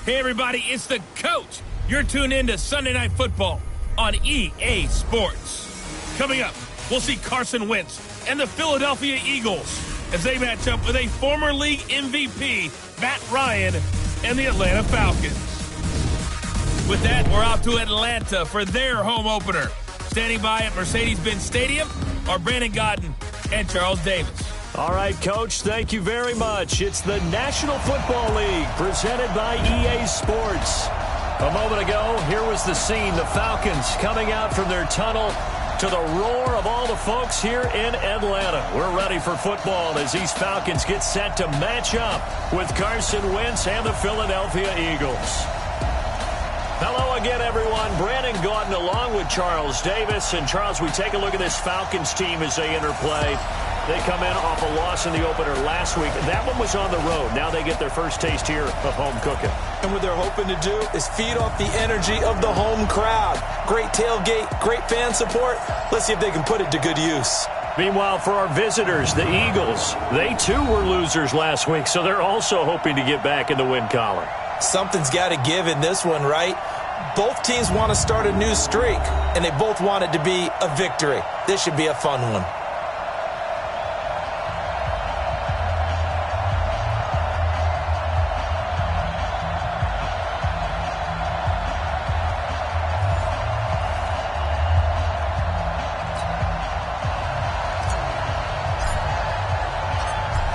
Hey, everybody, it's the coach. You're tuned in to Sunday Night Football on EA Sports. Coming up, we'll see Carson Wentz and the Philadelphia Eagles as they match up with a former league MVP, Matt Ryan, and the Atlanta Falcons. With that, we're off to Atlanta for their home opener. Standing by at Mercedes-Benz Stadium are Brandon Godden and Charles Davis. All right, Coach, thank you very much. It's the National Football League presented by EA Sports. A moment ago, here was the scene. The Falcons coming out from their tunnel to the roar of all the folks here in Atlanta. We're ready for football as these Falcons get set to match up with Carson Wentz and the Philadelphia Eagles. Hello again, everyone. Brandon Gaudin along with Charles Davis. And, Charles, we take a look at this Falcons team as they interplay. They come in off a loss in the opener last week. That one was on the road. Now they get their first taste here of home cooking. And what they're hoping to do is feed off the energy of the home crowd. Great tailgate, great fan support. Let's see if they can put it to good use. Meanwhile, for our visitors, the Eagles, they too were losers last week, so they're also hoping to get back in the win column. Something's got to give in this one, right? Both teams want to start a new streak, and they both want it to be a victory. This should be a fun one.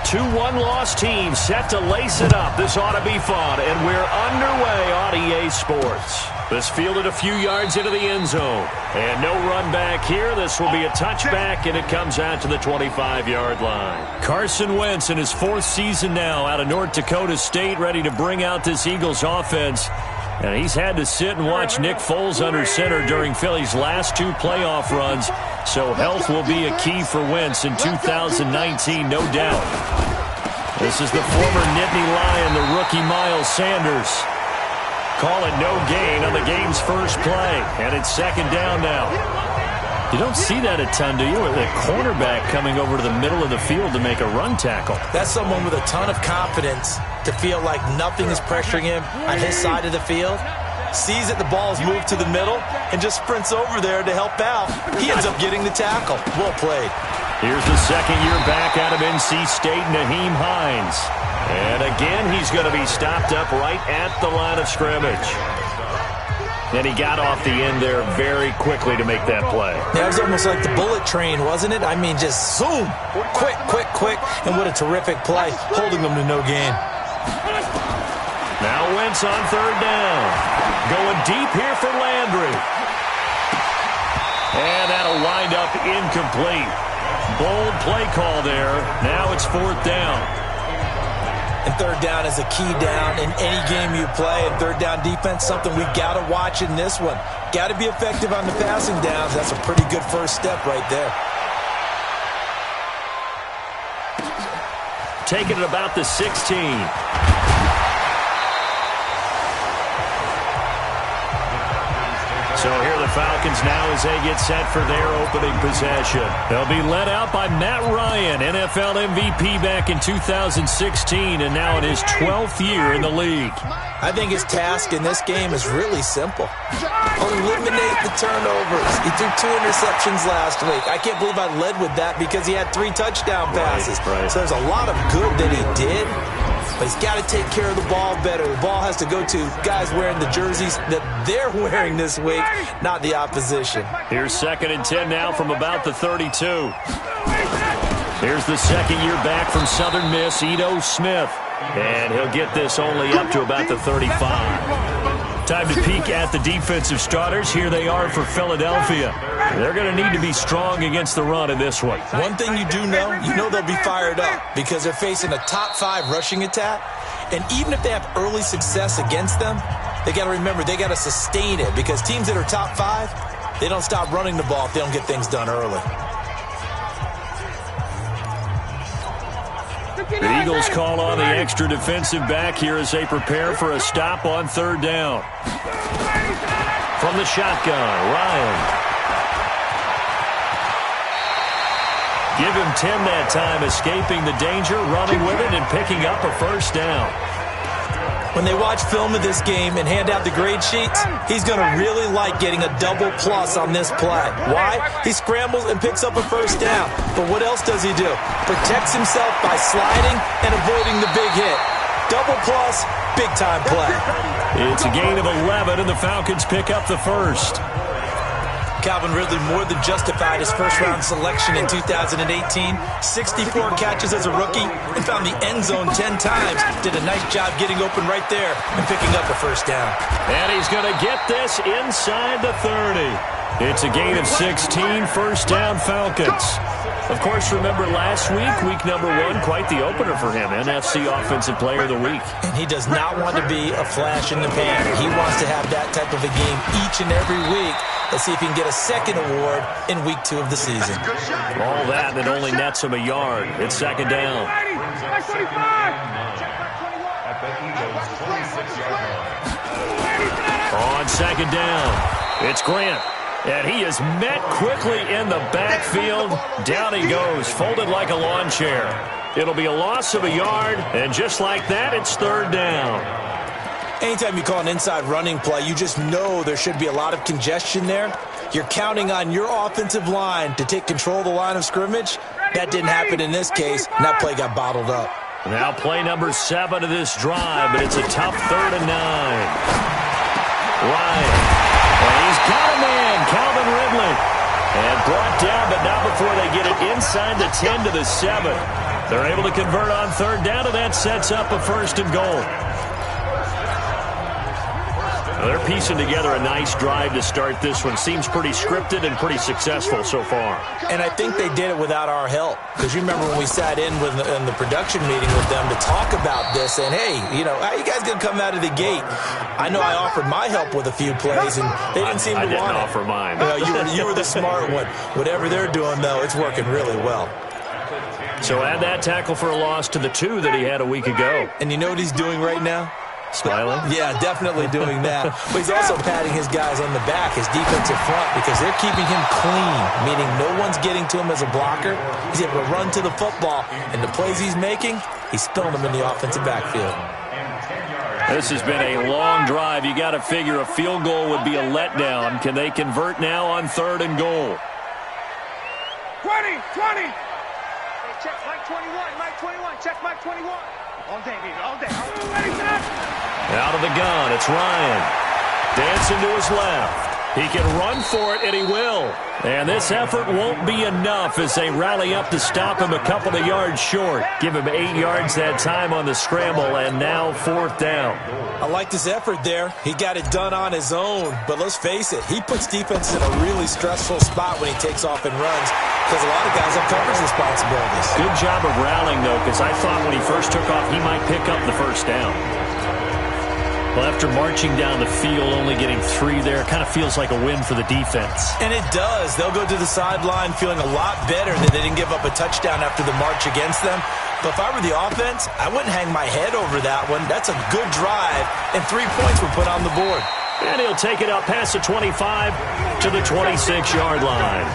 Two one-loss teams set to lace it up. This ought to be fun, and we're underway on EA Sports. This fielded a few yards into the end zone. And no run back here. This will be a touchback, and it comes out to the 25-yard line. Carson Wentz in his fourth season now out of North Dakota State, ready to bring out this Eagles offense. And he's had to sit and watch Nick Foles under center during Philly's last two playoff runs. So health will be a key for Wentz in 2019, no doubt. This is the former Nittany Lion, the rookie Miles Sanders. Call it no gain on the game's first play. And it's second down now. You don't see that a ton, do you? With a cornerback coming over to the middle of the field to make a run tackle. That's someone with a ton of confidence to feel like nothing is pressuring him on his side of the field. Sees that the ball's moved to the middle and just sprints over there to help out. He ends up getting the tackle. Well played. Here's the second year back out of NC State, Naheem Hines. And again, he's going to be stopped up right at the line of scrimmage. And he got off the end there very quickly to make that play. Yeah, it was almost like the bullet train, wasn't it? I mean, just zoom. Quick, quick, quick. And what a terrific play, holding them to no gain. Now Wentz on third down. Going deep here for Landry. And that'll wind up incomplete. Bold play call there. Now it's fourth down. And third down is a key down in any game you play. And third down defense, something we got to watch in this one. Got to be effective on the passing downs. That's a pretty good first step right there. Taking it about the 16. So here are the Falcons now as they get set for their opening possession. They'll be led out by Matt Ryan, NFL MVP back in 2016, and now in his 12th year in the league. I think his task in this game is really simple. Eliminate the turnovers. He threw 2 interceptions last week. I can't believe I led with that because he had 3 touchdown passes. Right. So there's a lot of good that he did. But he's got to take care of the ball better. The ball has to go to guys wearing the jerseys that they're wearing this week, not the opposition. Here's second and 10 now from about the 32. Here's the second year back from Southern Miss, Ito Smith. And he'll get this only up to about the 35. Time to peek at the defensive starters. Here they are for Philadelphia. They're going to need to be strong against the run in this one. One thing you do know, they'll be fired up because they're facing a top 5 rushing attack. And even if they have early success against them, they got to remember they got to sustain it because teams that are top 5, they don't stop running the ball if they don't get things done early. The Eagles call on the extra defensive back here as they prepare for a stop on third down. From the shotgun, Ryan. Give him 10 that time, escaping the danger, running with it, and picking up a first down. When they watch film of this game and hand out the grade sheets, he's going to really like getting a double plus on this play. Why? He scrambles and picks up a first down. But what else does he do? Protects himself by sliding and avoiding the big hit. Double plus, big-time play. It's a gain of 11, and the Falcons pick up the first. Calvin Ridley more than justified his first-round selection in 2018. 64 catches as a rookie and found the end zone 10 times. Did a nice job getting open right there and picking up a first down. And he's going to get this inside the 30. It's a gain of 16, first down Falcons. Of course, remember last week number 1, quite the opener for him, NFC Offensive Player of the Week. And he does not want to be a flash in the pan. He wants to have that type of a game each and every week. Let's see if he can get a second award in week 2 of the season. All that only nets him a yard. It's second down. On second down, it's Grant. And he is met quickly in the backfield. Down he goes, folded like a lawn chair. It'll be a loss of a yard, and just like that, it's third down. Anytime you call an inside running play, you just know there should be a lot of congestion there. You're counting on your offensive line to take control of the line of scrimmage. That didn't happen in this case, and that play got bottled up. Now play number 7 of this drive, but it's a tough 3rd and 9. Ryan. And he's got a man, Calvin Ridley. And brought down, but not before they get it inside the 10 to the 7. They're able to convert on third down, and that sets up a first and goal. They're piecing together a nice drive to start this one. Seems pretty scripted and pretty successful so far. And I think they did it without our help. Because you remember when we sat in the production meeting with them to talk about this, and hey, how you guys going to come out of the gate? I know I offered my help with a few plays, and they didn't seem to want it. I didn't offer mine. You were the smart one. Whatever they're doing, though, it's working really well. So add that tackle for a loss to the 2 that he had a week ago. And you know what he's doing right now? Smiling? Yeah, definitely doing that. But he's also patting his guys on the back, his defensive front, because they're keeping him clean, meaning no one's getting to him as a blocker. He's able to run to the football, and the plays he's making, he's spilling them in the offensive backfield. This has been a long drive. You got to figure a field goal would be a letdown. Can they convert now on 3rd and goal? 20! Hey, check Mike 21, check Mike 21. All day, baby, all day. Ready for that? Out of the gun, it's Ryan. Dancing to his left. He can run for it, and he will. And this effort won't be enough as they rally up to stop him a couple of yards short. Give him 8 yards that time on the scramble, and now 4th down. I like this effort there. He got it done on his own. But let's face it, he puts defense in a really stressful spot when he takes off and runs because a lot of guys have coverage responsibilities. Good job of rallying, though, because I thought when he first took off, he might pick up the first down. Well, after marching down the field, only getting 3 there, kind of feels like a win for the defense. And it does. They'll go to the sideline feeling a lot better that they didn't give up a touchdown after the march against them. But if I were the offense, I wouldn't hang my head over that one. That's a good drive, and 3 points were put on the board. And he'll take it up past the 25 to the 26-yard line.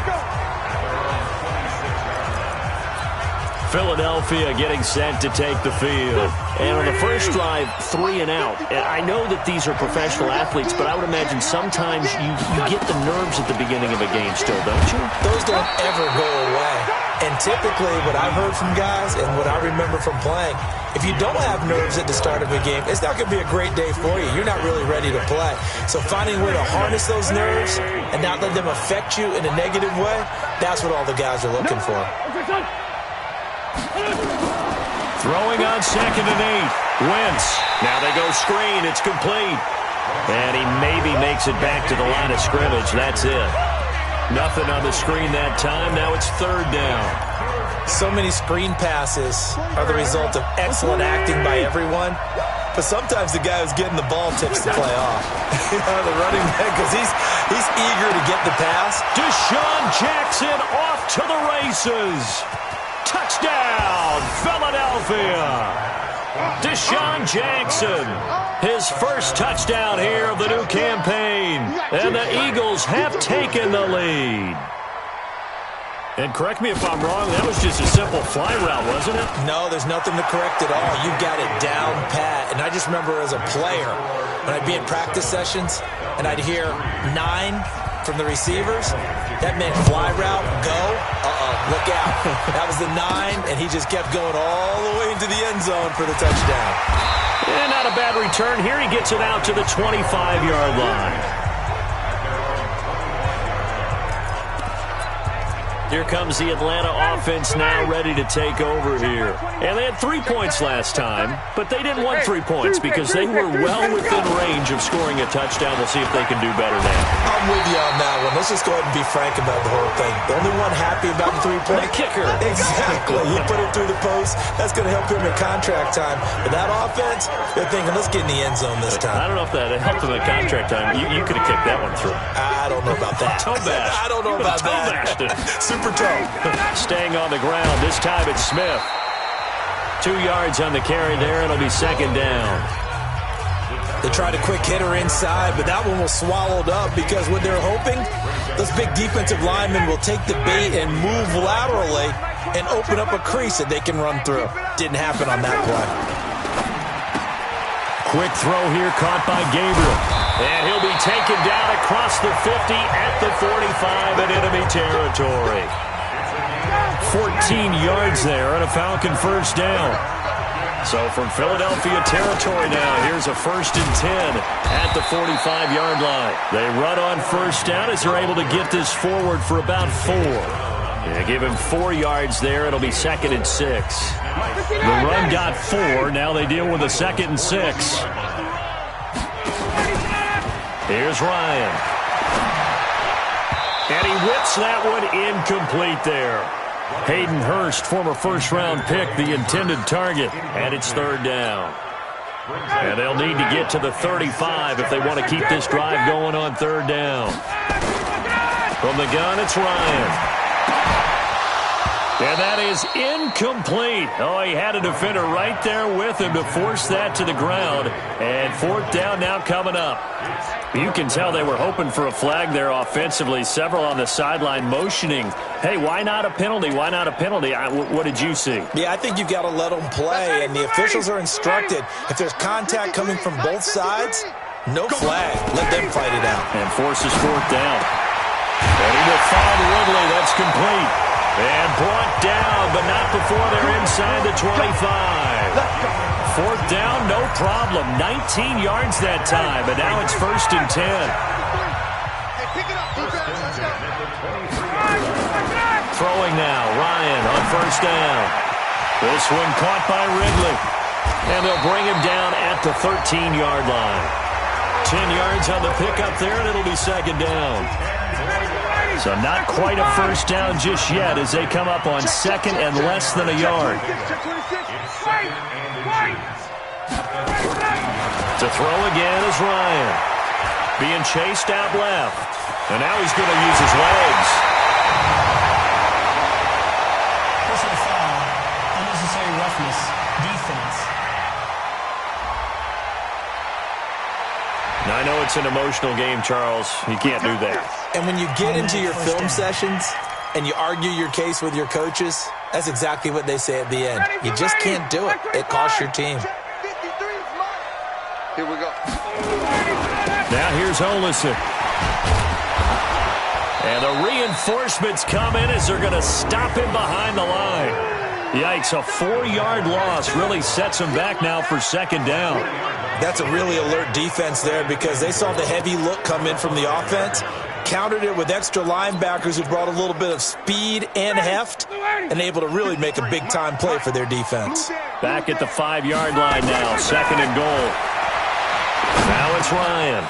Philadelphia getting set to take the field. And on the first drive, 3 and out. And I know that these are professional athletes, but I would imagine sometimes you get the nerves at the beginning of a game still, don't you? Those don't ever go away. And typically what I've heard from guys and what I remember from playing, if you don't have nerves at the start of a game, it's not going to be a great day for you. You're not really ready to play. So finding a way to harness those nerves and not let them affect you in a negative way, that's what all the guys are looking for. Throwing on 2nd and 8. Wentz. Now they go screen. It's complete. And he maybe makes it back to the line of scrimmage. That's it. Nothing on the screen that time. Now it's 3rd down. So many screen passes are the result of excellent acting by everyone. But sometimes the guy who's getting the ball tips the play off. The running back, because he's eager to get the pass. Deshaun Jackson off to the races. Touchdown, Philadelphia. Deshaun Jackson, his first touchdown here of the new campaign. And the Eagles have taken the lead. And correct me if I'm wrong, that was just a simple fly route, wasn't it? No, there's nothing to correct at all. You got it down pat. And I just remember as a player, when I'd be in practice sessions and I'd hear 9 from the receivers, that meant fly route, go, look out. That was the 9, and he just kept going all the way into the end zone for the touchdown. And not a bad return here. He gets it out to the 25-yard line. Here comes the Atlanta offense now ready to take over here. And they had 3 points last time, but they didn't want 3 points because they were well within range of scoring a touchdown. We'll see if they can do better now. I'm with you on that one. Let's just go ahead and be frank about the whole thing. The only one happy about the 3-point? The kicker. Exactly. He put it through the post. That's going to help him in contract time. But that offense, they're thinking, let's get in the end zone this time. I don't know if that helped him in contract time. You could have kicked that one through. I don't know about that. Toe bash. I don't know about that. Super toe. Staying on the ground. This time it's Smith. 2 yards on the carry there. It'll be second down. They tried a quick hitter inside, but that one was swallowed up because what they're hoping, those big defensive linemen will take the bait and move laterally and open up a crease that they can run through. Didn't happen on that play. Quick throw here caught by Gabriel. And he'll be taken down across the 50 at the 45 in enemy territory. 14 yards there and a Falcon first down. So from Philadelphia territory now, here's a 1st and 10 at the 45-yard line. They run on first down as they're able to get this forward for about 4. They give him 4 yards there. It'll be 2nd and 6. The run got 4. Now they deal with a 2nd and 6. Here's Ryan. And he whips that one incomplete there. Hayden Hurst, former first-round pick, the intended target, and it's 3rd down. And they'll need to get to the 35 if they want to keep this drive going on 3rd down. From the gun, it's Ryan. And that is incomplete. Oh, he had a defender right there with him to force that to the ground. And 4th down now coming up. You can tell they were hoping for a flag there offensively. Several on the sideline motioning. Hey, why not a penalty? Why not a penalty? What did you see? Yeah, I think you've got to let them play, and the officials are instructed. If there's contact coming from both sides, no flag. Let them fight it out. And forces 4th down. And he will find Ridley. That's complete. And brought down, but not before they're inside the 25. 4th down, no problem. 19 yards that time, but now it's 1st and 10. Throwing now, Ryan on 1st down. This one caught by Ridley. And they'll bring him down at the 13-yard line. 10 yards on the pickup there, and it'll be 2nd down. So not quite a 1st down just yet as they come up on 2nd and less than a yard. To throw again is Ryan. Being chased out left. And now he's going to use his legs. Personal foul. Unnecessary roughness. Defense. Now, I know it's an emotional game, Charles. You can't do that. And when you get into your film sessions and you argue your case with your coaches, that's exactly what they say at the end. You just can't do it. It costs your team. Here we go. Now here's Olison. And the reinforcements come in as they're going to stop him behind the line. Yikes, a 4-yard loss really sets him back now for 2nd down. That's a really alert defense there because they saw the heavy look come in from the offense, countered it with extra linebackers who brought a little bit of speed and heft, and able to really make a big-time play for their defense. Back at the 5-yard line now, 2nd and goal. Now it's Ryan.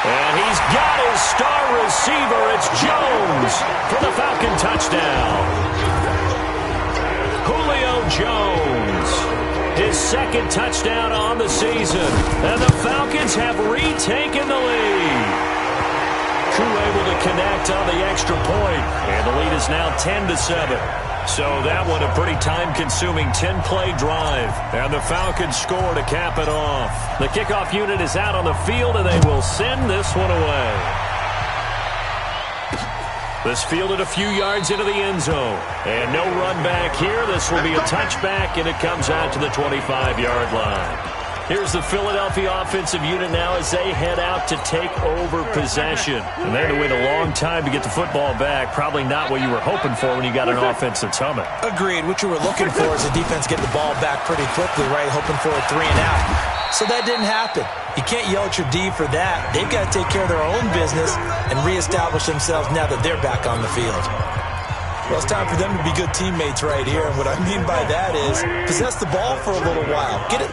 And he's got his star receiver. It's Jones for the Falcon touchdown. Julio Jones. His 2nd touchdown on the season. And the Falcons have retaken the lead. Crew able to connect on the extra point. And the lead is now 10-7. So that one a pretty time-consuming 10-play drive. And the Falcons score to cap it off. The kickoff unit is out on the field, and they will send this one away. This fielded a few yards into the end zone. And no run back here. This will be a touchback, and it comes out to the 25-yard line. Here's the Philadelphia offensive unit now as they head out to take over possession. And they had to wait a long time to get the football back. Probably not what you were hoping for when you got an offense that's humming. Agreed. What you were looking for is the defense getting the ball back pretty quickly, right? Hoping for a 3 and out. So that didn't happen. You can't yell at your D for that. They've got to take care of their own business and reestablish themselves now that they're back on the field. Well, it's time for them to be good teammates right here. And what I mean by that is possess the ball for a little while. Get it.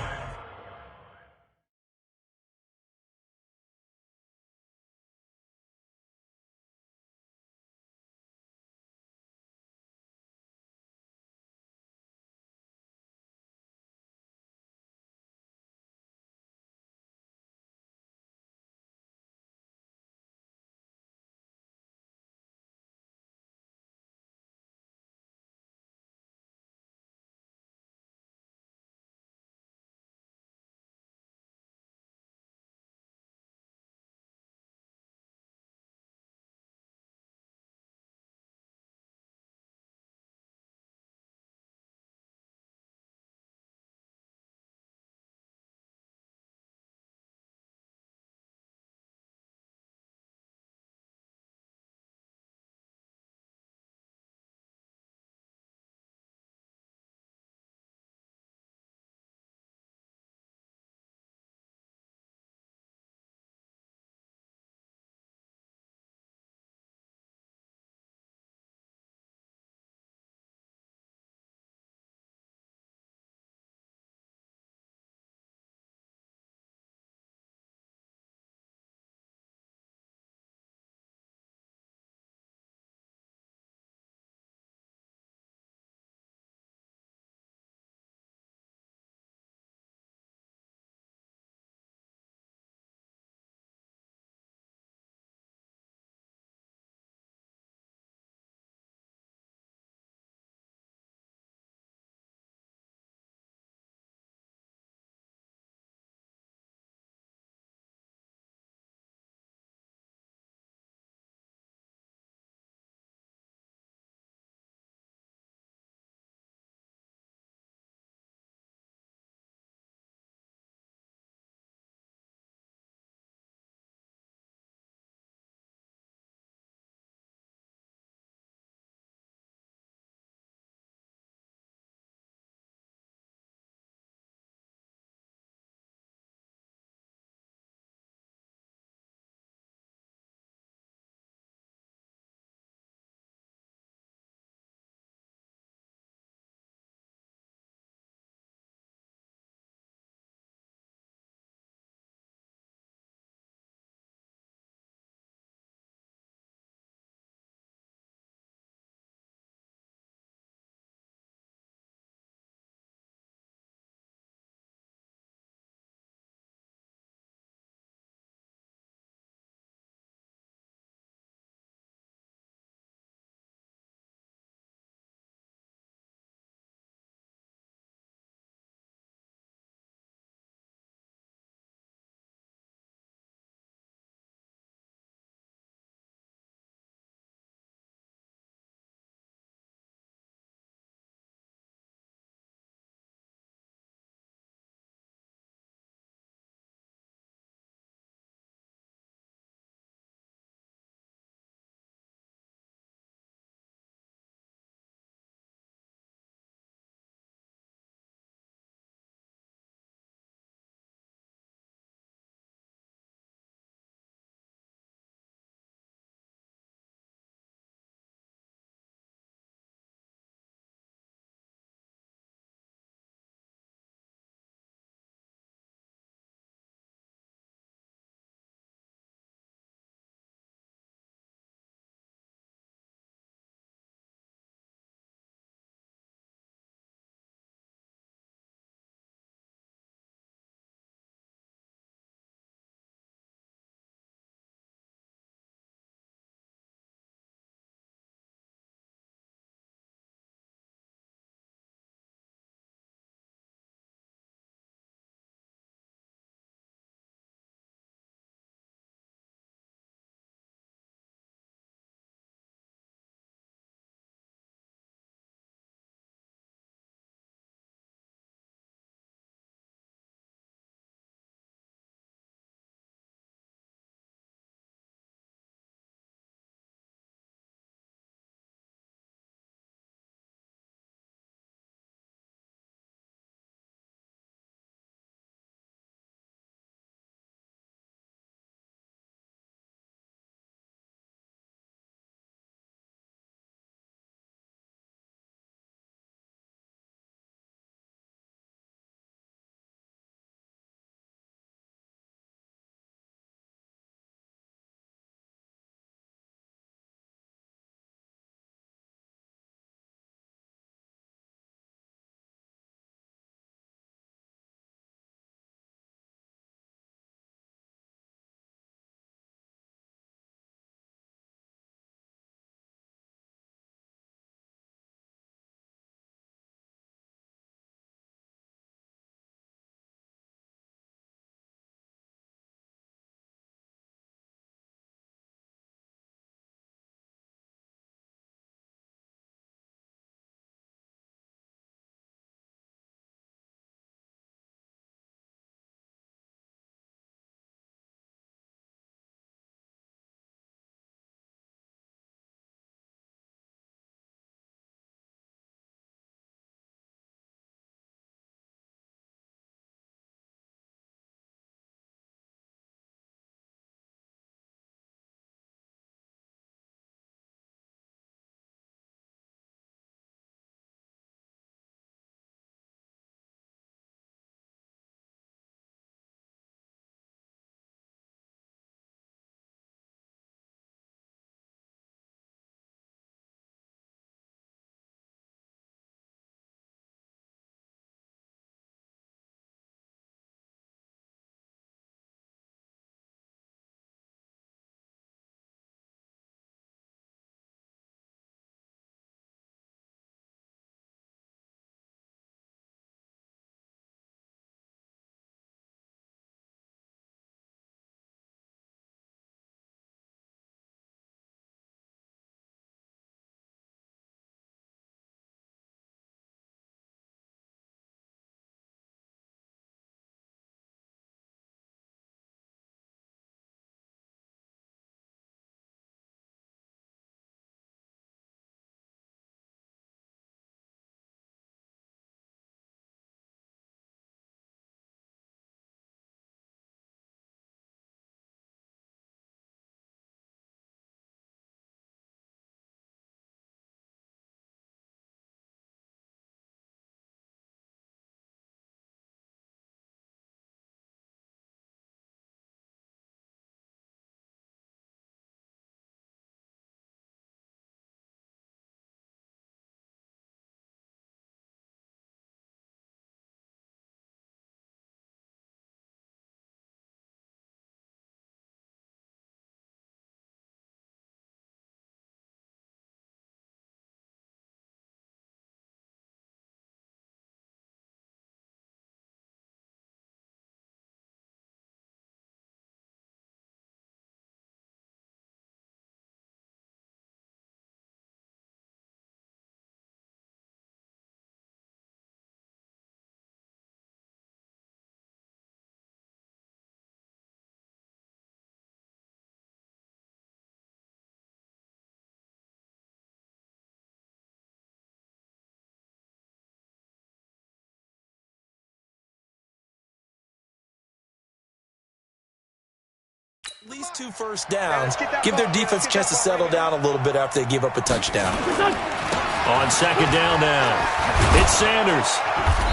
At least 2 first downs. Give their defense a chance to settle down a little bit after they give up a touchdown. On second down now, it's Sanders.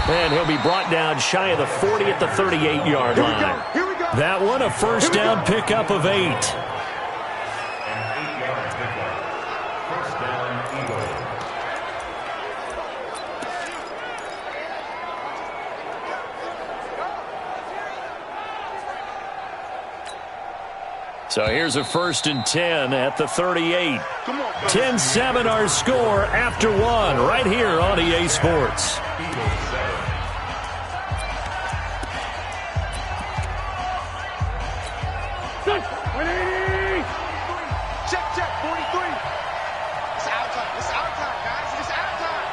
And he'll be brought down shy of the 40 at the 38-yard line. That one, a first down pickup of 8. So here's a 1st and 10 at the 38. 10-7 our score after 1 right here on EA Sports. Check, 43. It's our time. It's our time, guys. It's our time.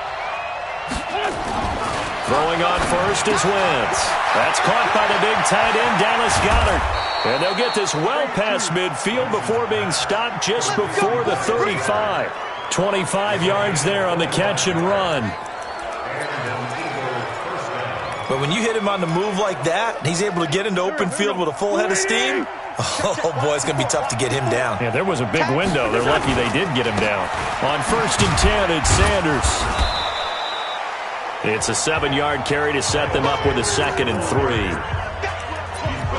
Throwing on first is Wentz. That's caught by the big tight end, Dallas Goedert. And they'll get this well past midfield before being stopped just before the 35. 25 yards there on the catch and run. But when you hit him on the move like that, he's able to get into open field with a full head of steam. Oh, boy, it's going to be tough to get him down. Yeah, there was a big window. They're lucky they did get him down. On 1st and 10, it's Sanders. It's a 7-yard carry to set them up with a 2nd and 3.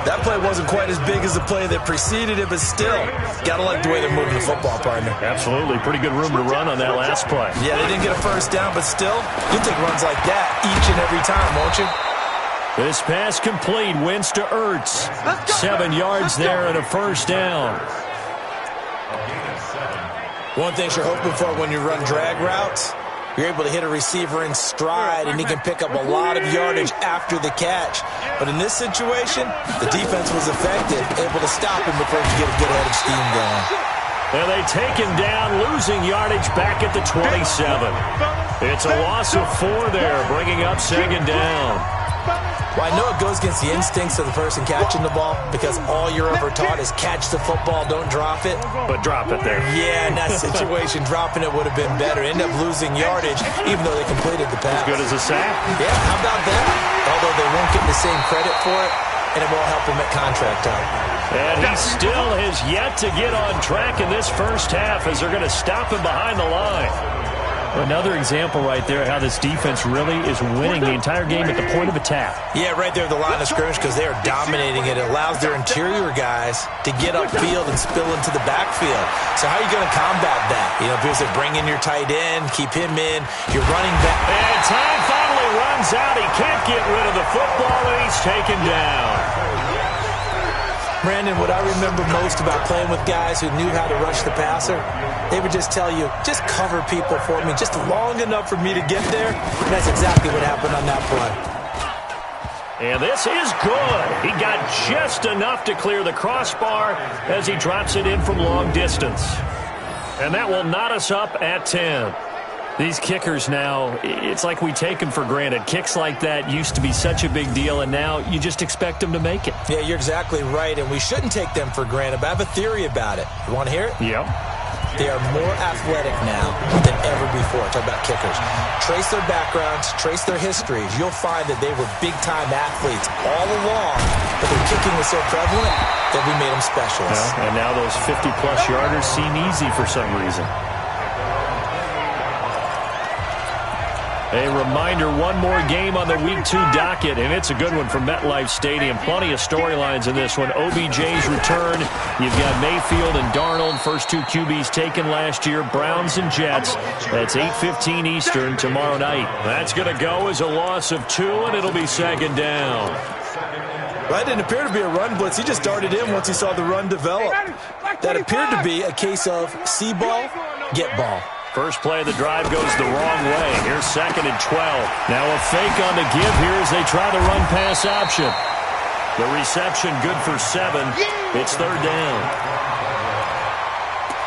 That play wasn't quite as big as the play that preceded it, but still, got to like the way they're moving the football, partner. Absolutely. Pretty good room to run on that last play. Yeah, they didn't get a first down, but still, you'll take runs like that each and every time, won't you? This pass complete. Wentz to Ertz. 7 yards there and a first down. One thing you're hoping for when you run drag routes, you're able to hit a receiver in stride, and he can pick up a lot of yardage after the catch. But in this situation, the defense was effective, able to stop him before he could get a good head of steam going. And they take him down, losing yardage back at the 27. It's a loss of 4 there, bringing up 2nd down. Well, I know it goes against the instincts of the person catching the ball because all you're ever taught is catch the football, don't drop it. But drop it there. Yeah, in that situation, dropping it would have been better. End up losing yardage, even though they completed the pass. As good as a sack? Yeah, how about that? Although they won't get the same credit for it, and it won't help them at contract time. And he still has yet to get on track in this first half as they're going to stop him behind the line. Another example right there how this defense really is winning the entire game at the point of attack. Yeah, right there at the line of scrimmage because they are dominating it. It allows their interior guys to get upfield and spill into the backfield. So how are you going to combat that? You know, because they bring in your tight end, keep him in, you're running back. And time finally runs out. He can't get rid of the football, and he's taken down. Brandon, what I remember most about playing with guys who knew how to rush the passer, they would just tell you, just cover people for me just long enough for me to get there. And that's exactly what happened on that play. And this is good. He got just enough to clear the crossbar as he drops it in from long distance. And that will knot us up at 10. These kickers now, it's like we take them for granted. Kicks like that used to be such a big deal, and now you just expect them to make it. Yeah, you're exactly right, and we shouldn't take them for granted, but I have a theory about it. You want to hear it? Yep. They are more athletic now than ever before. Talk about kickers. Trace their backgrounds, trace their histories. You'll find that they were big-time athletes all along, but their kicking was so prevalent that we made them specialists. Yeah, and now those 50-plus yarders seem easy for some reason. A reminder, one more game on the Week 2 docket, and it's a good one from MetLife Stadium. Plenty of storylines in this one. OBJ's return. You've got Mayfield and Darnold, first 2 QBs taken last year. Browns and Jets. That's 8:15 Eastern tomorrow night. That's going to go as a loss of 2, and it'll be 2nd down. Well, it didn't appear to be a run blitz. He just darted in once he saw the run develop. That appeared to be a case of see ball, get ball. First play of the drive goes the wrong way. Here's 2nd and 12. Now a fake on the give here as they try the run-pass option. The reception good for 7. It's 3rd down.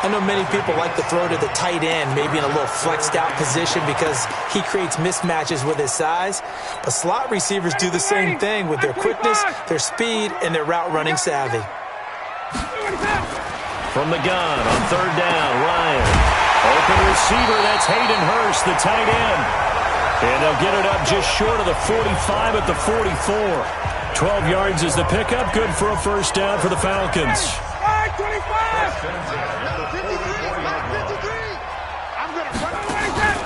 I know many people like to throw to the tight end, maybe in a little flexed-out position because he creates mismatches with his size. But slot receivers do the same thing with their quickness, their speed, and their route-running savvy. From the gun on 3rd down, Ryan. Open receiver, that's Hayden Hurst, the tight end. And they'll get it up just short of the 45 at the 44. 12 yards is the pickup, good for a first down for the Falcons. Mike 25. 53. Mike 53. I'm going to run away with that.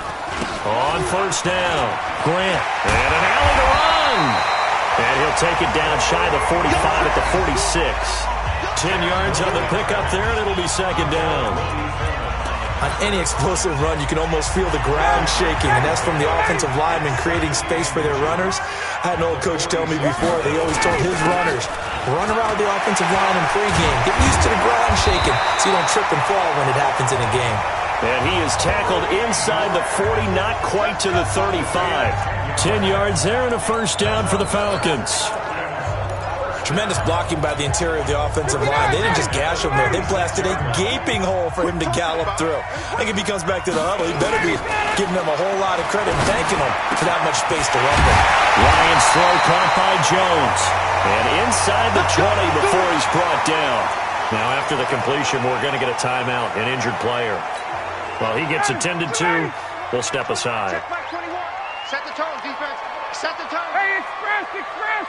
On first down, Grant. And an alley to run. And he'll take it down shy of the 45 at the 46. 10 yards on the pickup there, and it'll be second down. On any explosive run, you can almost feel the ground shaking, and that's from the offensive linemen creating space for their runners. I had an old coach tell me before, they always told his runners, run around the offensive line in pregame. Get used to the ground shaking so you don't trip and fall when it happens in a game. And he is tackled inside the 40, not quite to the 35. 10 yards there and a first down for the Falcons. Tremendous blocking by the interior of the offensive line. They didn't just gash him there. They blasted a gaping hole for him to gallop through. I think if he comes back to the huddle, he better be giving them a whole lot of credit and thanking them for that much space to run with. Ryan's throw caught by Jones. And inside the 20 before he's brought down. Now after the completion, we're going to get a timeout, an injured player. Well, he gets attended to. We'll step aside. Check Mike 21. Set the tone, defense. Set the tone. Hey, express.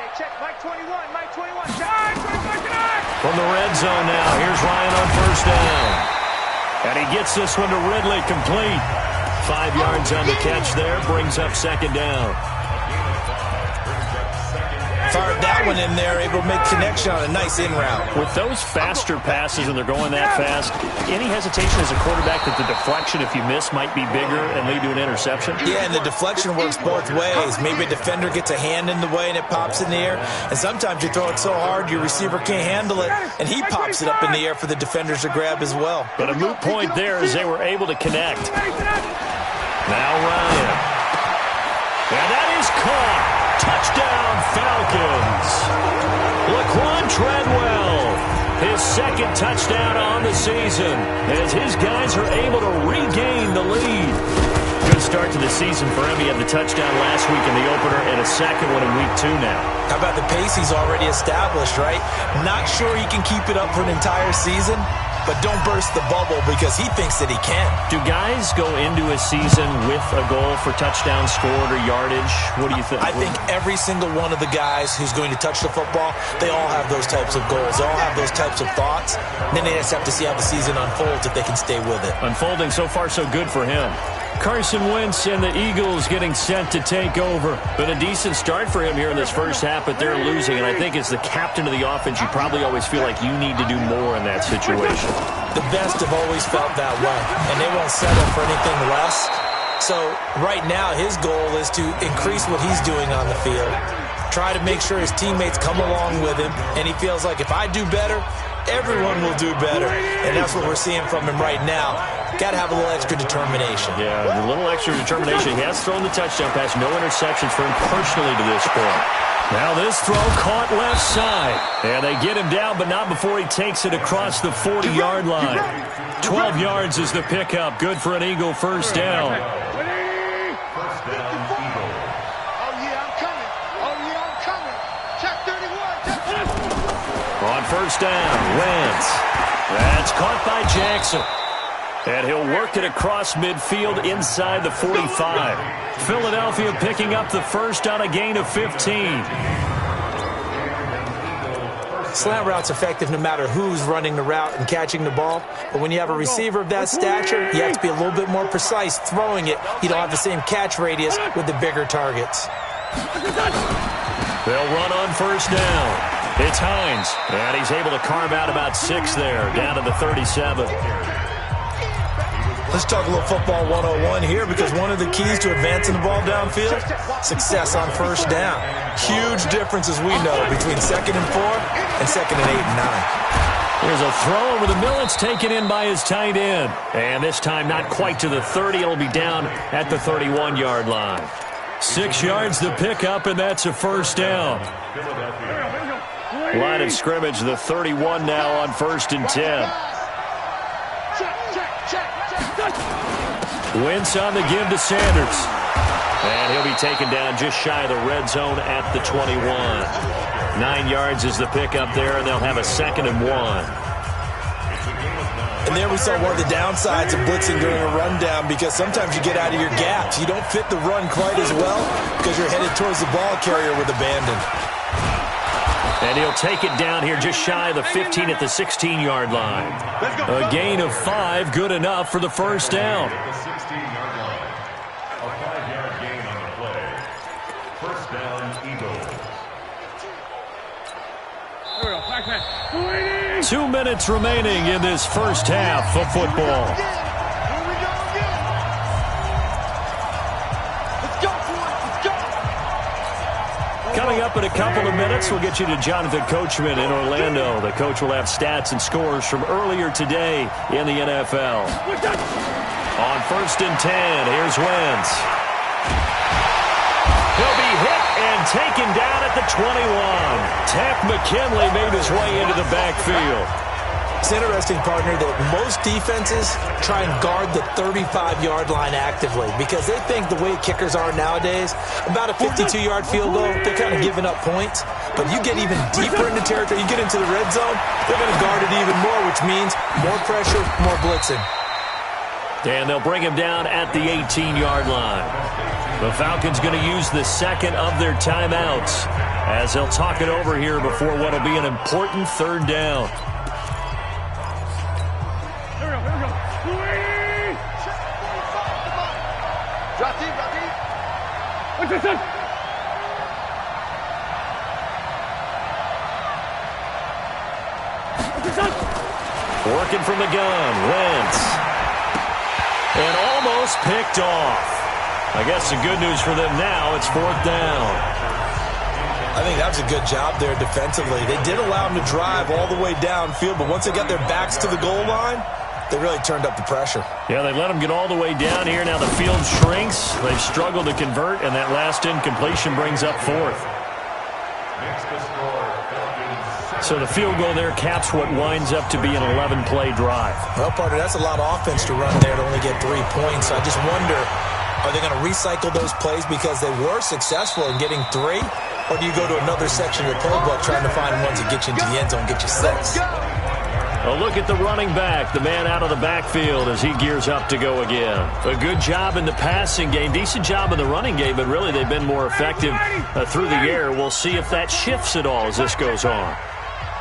Hey, check Mike 21. Mike 21. Check 25. From the red zone now, here's Ryan on first down. And he gets this one to Ridley, complete. 5 yards on the catch there, brings up second down. Fired that one in there, able to make connection on a nice in route. With those faster passes and they're going that fast, any hesitation as a quarterback that the deflection, if you miss, might be bigger and lead to an interception? Yeah, and the deflection works both ways. Maybe a defender gets a hand in the way and it pops in the air. And sometimes you throw it so hard your receiver can't handle it, and he pops it up in the air for the defenders to grab as well. But a moot point there as they were able to connect. Now Ryan. And that is caught. Touchdown, Falcons. Laquan Treadwell, his second touchdown on the season as his guys are able to regain the lead. Good start to the season for him. He had the touchdown last week in the opener and a second one in week 2 now. How about the pace he's already established, right? Not sure he can keep it up for an entire season, but don't burst the bubble because he thinks that he can. Do guys go into a season with a goal for touchdown scored or yardage? What do you think? I think every single one of the guys who's going to touch the football, they all have those types of goals. They all have those types of thoughts. And then they just have to see how the season unfolds if they can stay with it. Unfolding so far so good for him. Carson Wentz and the Eagles getting set to take over. Been a decent start for him here in this first half, but they're losing. And I think as the captain of the offense, you probably always feel like you need to do more in that situation. The best have always felt that way, and they won't settle for anything less. So right now, his goal is to increase what he's doing on the field, try to make sure his teammates come along with him, and he feels like if I do better, everyone will do better. And that's what we're seeing from him right now. Got to have a little extra determination. Yeah, a little extra determination. He has thrown the touchdown pass. No interceptions for him personally to this point. Now this throw caught left side. And they get him down, but not before he takes it across the 40-yard line. 12 yards is the pickup. Good for an Eagle first down. On first down, Wentz. That's caught by Jackson. And he'll work it across midfield inside the 45. Philadelphia picking up the first on a gain of 15. Slant route's effective no matter who's running the route and catching the ball. But when you have a receiver of that stature, you have to be a little bit more precise throwing it. You don't have the same catch radius with the bigger targets. They'll run on first down. It's Hines. And he's able to carve out about 6 there, down to the 37. Let's talk a little football 101 here, because one of the keys to advancing the ball downfield, success on first down. Huge difference, as we know, between 2nd and 4 and 2nd and 8 and 9. Here's a throw over the middle. It's taken in by his tight end. And this time not quite to the 30. It'll be down at the 31-yard line. 6 yards the pickup, and that's a first down. Line of scrimmage, the 31 now on 1st and 10. Wentz on the give to Sanders. And he'll be taken down just shy of the red zone at the 21. 9 yards is the pickup there, and they'll have a 2nd and 1. And there we saw one of the downsides of blitzing during a rundown, because sometimes you get out of your gaps. You don't fit the run quite as well because you're headed towards the ball carrier with abandon. And he'll take it down here just shy of the 15 at the 16-yard line. A gain of 5, good enough for the first down. At the 16-yard line. A 5-yard gain on the play. First down, Eagles. 2 minutes remaining in this first half of football. Coming up in a couple of minutes, we'll get you to Jonathan Coachman in Orlando. The coach will have stats and scores from earlier today in the NFL. On 1st and 10, here's Wentz. He'll be hit and taken down at the 21. Takk McKinley made his way into the backfield. It's interesting, partner, that most defenses try and guard the 35-yard line actively because they think the way kickers are nowadays, about a 52-yard field goal, they're kind of giving up points. But you get even deeper into territory, you get into the red zone, they're going to guard it even more, which means more pressure, more blitzing. And they'll bring him down at the 18-yard line. The Falcons going to use the second of their timeouts as they'll talk it over here before what will be an important third down. Working from the gun, Wentz. And almost picked off. I guess the good news for them now, it's 4th down. I think that was a good job there defensively. They did allow them to drive all the way downfield, but once they got their backs to the goal line, they really turned up the pressure. Yeah, they let them get all the way down here. Now the field shrinks. They've struggled to convert, and that last incompletion brings up 4th. So the field goal there caps what winds up to be an 11-play drive. Well, partner, that's a lot of offense to run there to only get 3 points. I just wonder, are they going to recycle those plays because they were successful in getting 3? Or do you go to another section of the playbook trying to find ones that get you into the end zone, get you 6? A look at the running back, the man out of the backfield as he gears up to go again. A good job in the passing game, decent job in the running game, but really they've been more effective through the air. We'll see if that shifts at all as this goes on.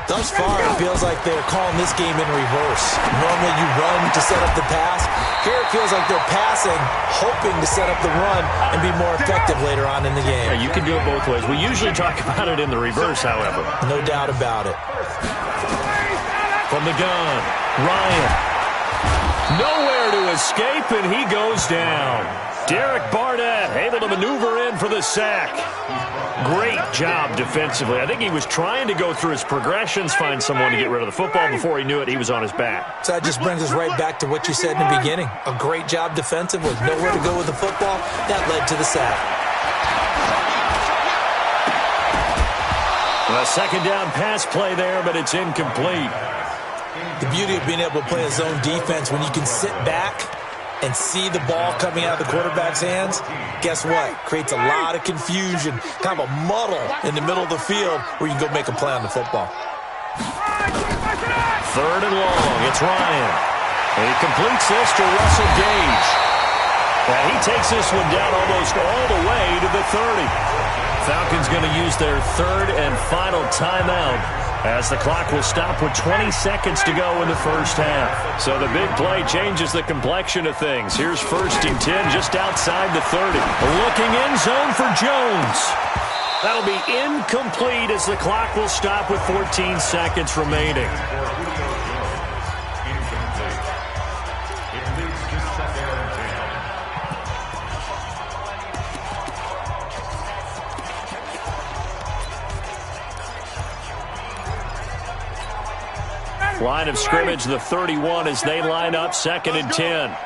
Thus far, it feels like they're calling this game in reverse. Normally you run to set up the pass. Here it feels like they're passing, hoping to set up the run and be more effective later on in the game. Yeah, you can do it both ways. We usually talk about it in the reverse, however. No doubt about it. From the gun, Ryan. Nowhere to escape, and he goes down. Derek Barnett able to maneuver in for the sack. Great job defensively. I think he was trying to go through his progressions, find someone to get rid of the football. Before he knew it, he was on his back. So that just brings us right back to what you said in the beginning. A great job defensively. Nowhere to go with the football. That led to the sack. A second down pass play there, but it's incomplete. The beauty of being able to play a zone defense when you can sit back and see the ball coming out of the quarterback's hands, guess what? Creates a lot of confusion, kind of a muddle in the middle of the field where you can go make a play on the football. 3rd and long, it's Ryan. And he completes this to Russell Gage. And he takes this one down almost all the way to the 30. Falcons going to use their 3rd and final timeout as the clock will stop with 20 seconds to go in the first half. So the big play changes the complexion of things. Here's 1st and 10 just outside the 30. Looking end zone for Jones. That'll be incomplete as the clock will stop with 14 seconds remaining. Line of scrimmage, the 31 as they line up 2nd and 10.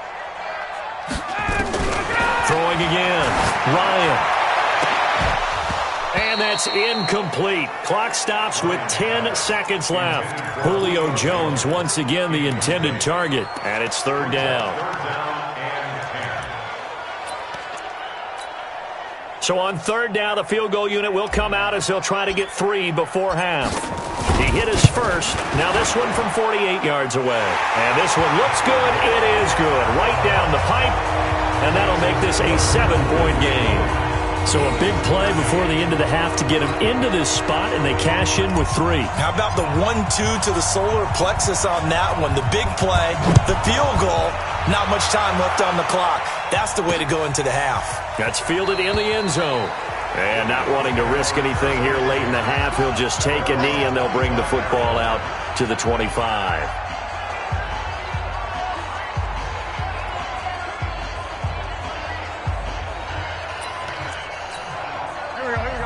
Throwing again, Ryan. And that's incomplete. Clock stops with 10 seconds left. Julio Jones once again the intended target, and it's 3rd down. So on 3rd down, the field goal unit will come out as they'll try to get 3 before half. He hit his first. Now this one from 48 yards away. And this one looks good. It is good. Right down the pipe. And that'll make this a 7-point game. So a big play before the end of the half to get them into this spot, and they cash in with 3. How about the 1-2 to the solar plexus on that one? The big play, the field goal, not much time left on the clock. That's the way to go into the half. That's fielded in the end zone. And not wanting to risk anything here late in the half, he'll just take a knee, and they'll bring the football out to the 25.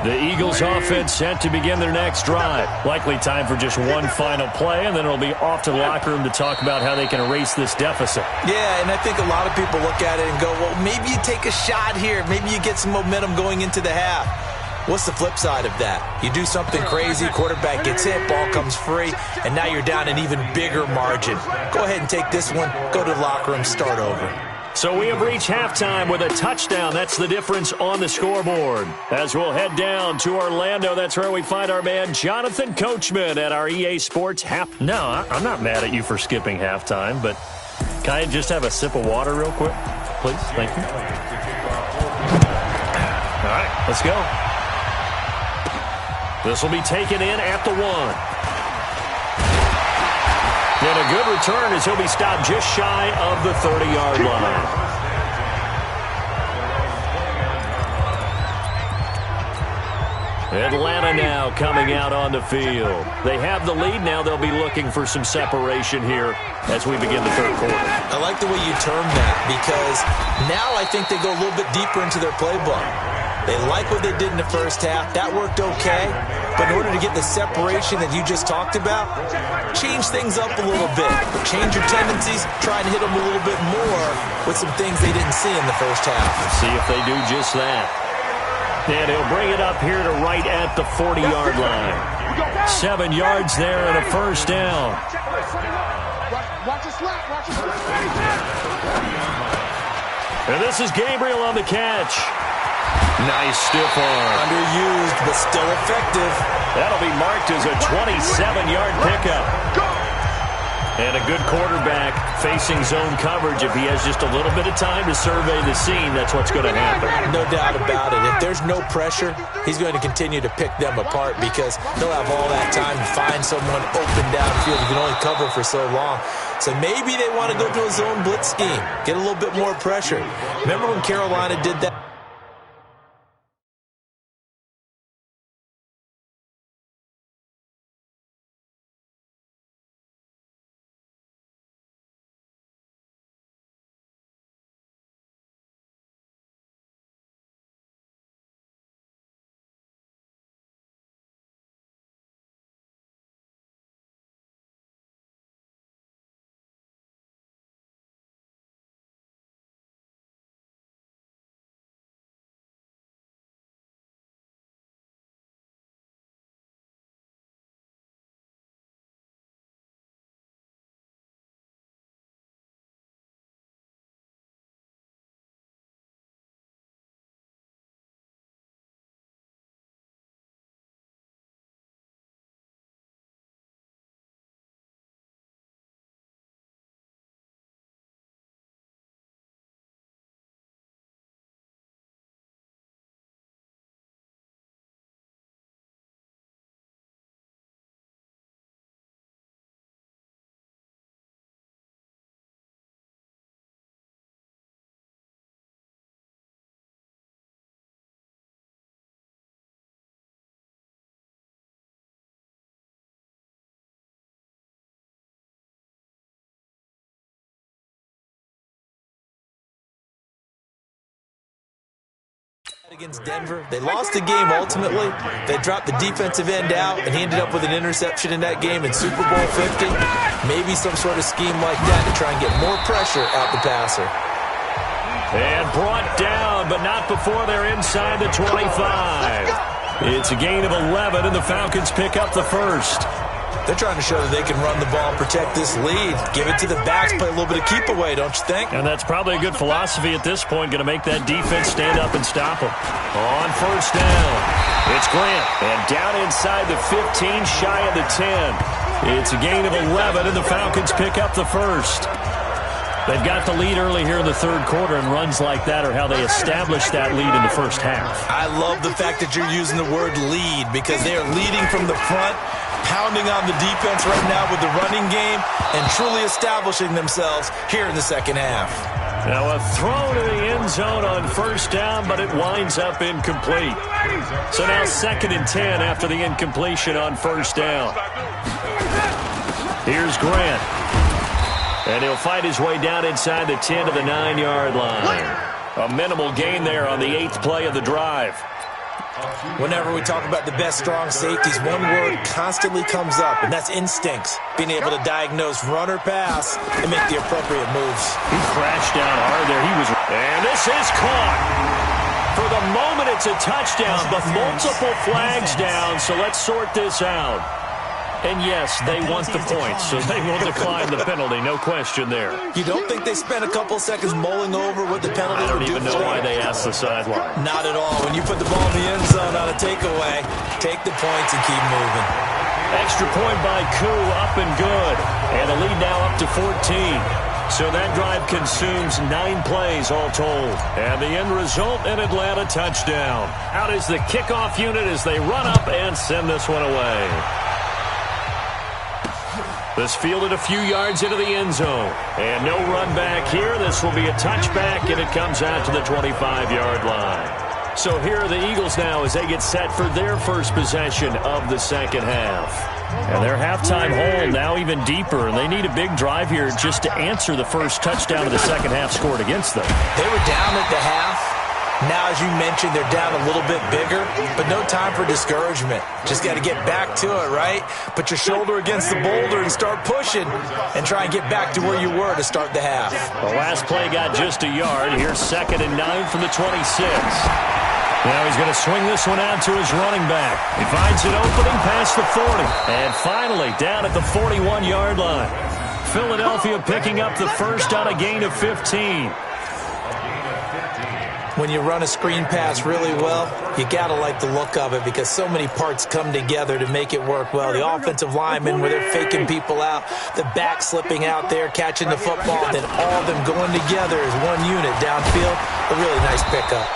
The Eagles offense set to begin their next drive. Likely time for just one final play, and then it'll be off to the locker room to talk about how they can erase this deficit. Yeah, and I think a lot of people look at it and go, well, maybe you take a shot here. Maybe you get some momentum going into the half. What's the flip side of that? You do something crazy, quarterback gets hit, ball comes free, and now you're down an even bigger margin. Go ahead and take this one, go to the locker room, start over. So we have reached halftime with a touchdown. That's the difference on the scoreboard. As we'll head down to Orlando, that's where we find our man Jonathan Coachman at our EA Sports half. No, I'm not mad at you for skipping halftime, but can I just have a sip of water real quick, please? Thank you. All right, let's go. This will be taken in at the 1. And a good return as he'll be stopped just shy of the 30-yard line. Atlanta now coming out on the field. They have the lead now. They'll be looking for some separation here as we begin the third quarter. I like the way you term that because now I think they go a little bit deeper into their playbook. They like what they did in the first half. That worked okay. But in order to get the separation that you just talked about, change things up a little bit. Change your tendencies. Try and hit them a little bit more with some things they didn't see in the first half. See if they do just that. And he'll bring it up here to right at the 40-yard line. 7 yards there and a first down. Watch the slap. Watch the slap. And this is Gabriel on the catch. Nice stiff arm. Underused, but still effective. That'll be marked as a 27-yard pickup. And a good quarterback facing zone coverage. If he has just a little bit of time to survey the scene, that's what's going to happen. No doubt about it. If there's no pressure, he's going to continue to pick them apart because he'll have all that time to find someone open downfield. You can only cover for so long. So maybe they want to go to a zone blitz scheme, get a little bit more pressure. Remember when Carolina did that? Against Denver. They lost the game ultimately. They dropped the defensive end out, and he ended up with an interception in that game in Super Bowl 50. Maybe some sort of scheme like that to try and get more pressure out the passer. And brought down, but not before they're inside the 25. It's a gain of 11, and the Falcons pick up the first. They're trying to show that they can run the ball and protect this lead. Give it to the backs, play a little bit of keep away, don't you think? And that's probably a good philosophy at this point, going to make that defense stand up and stop them. On first down, it's Grant. And down inside the 15, shy of the 10. It's a gain of 11, and the Falcons pick up the first. They've got the lead early here in the third quarter, and runs like that are how they establish that lead in the first half. I love the fact that you're using the word lead because they are leading from the front, pounding on the defense right now with the running game, and truly establishing themselves here in the second half. Now a throw to the end zone on first down, but it winds up incomplete. So now 2nd and 10 after the incompletion on first down. Here's Grant. And he'll fight his way down inside the 10 to the 9-yard line. A minimal gain there on the 8th play of the drive. Whenever we talk about the best strong safeties, one word constantly comes up, and that's instincts. Being able to diagnose run or pass and make the appropriate moves. He crashed down hard there. And this is caught. For the moment, it's a touchdown, but multiple flags down, so let's sort this out. And yes, they want the points, so they will decline the penalty, no question there. You don't think they spent a couple seconds mulling over what the penalty would do? I don't even know why they asked the sideline. Not at all. When you put the ball in the end zone on a takeaway, take the points and keep moving. Extra point by Koo, up and good. And the lead now up to 14. So that drive consumes 9 plays all told. And the end result, an Atlanta touchdown. Out is the kickoff unit as they run up and send this one away. This fielded a few yards into the end zone. And no run back here. This will be a touchback, and it comes out to the 25-yard line. So here are the Eagles now as they get set for their first possession of the second half. And their halftime hole now even deeper, and they need a big drive here just to answer the first touchdown of the second half scored against them. They were down at the half. Now, as you mentioned, they're down a little bit bigger, but no time for discouragement. Just got to get back to it, right? Put your shoulder against the boulder and start pushing and try and get back to where you were to start the half. The last play got just a yard. Here's 2nd and 9 from the 26. Now he's going to swing this one out to his running back. He finds an opening past the 40. And finally, down at the 41-yard line. Philadelphia picking up the first on a gain of 15. When you run a screen pass really well, you got to like the look of it because so many parts come together to make it work well. The offensive linemen, where they're faking people out, the back slipping out there, catching the football, then all of them going together as one unit downfield. A really nice pickup.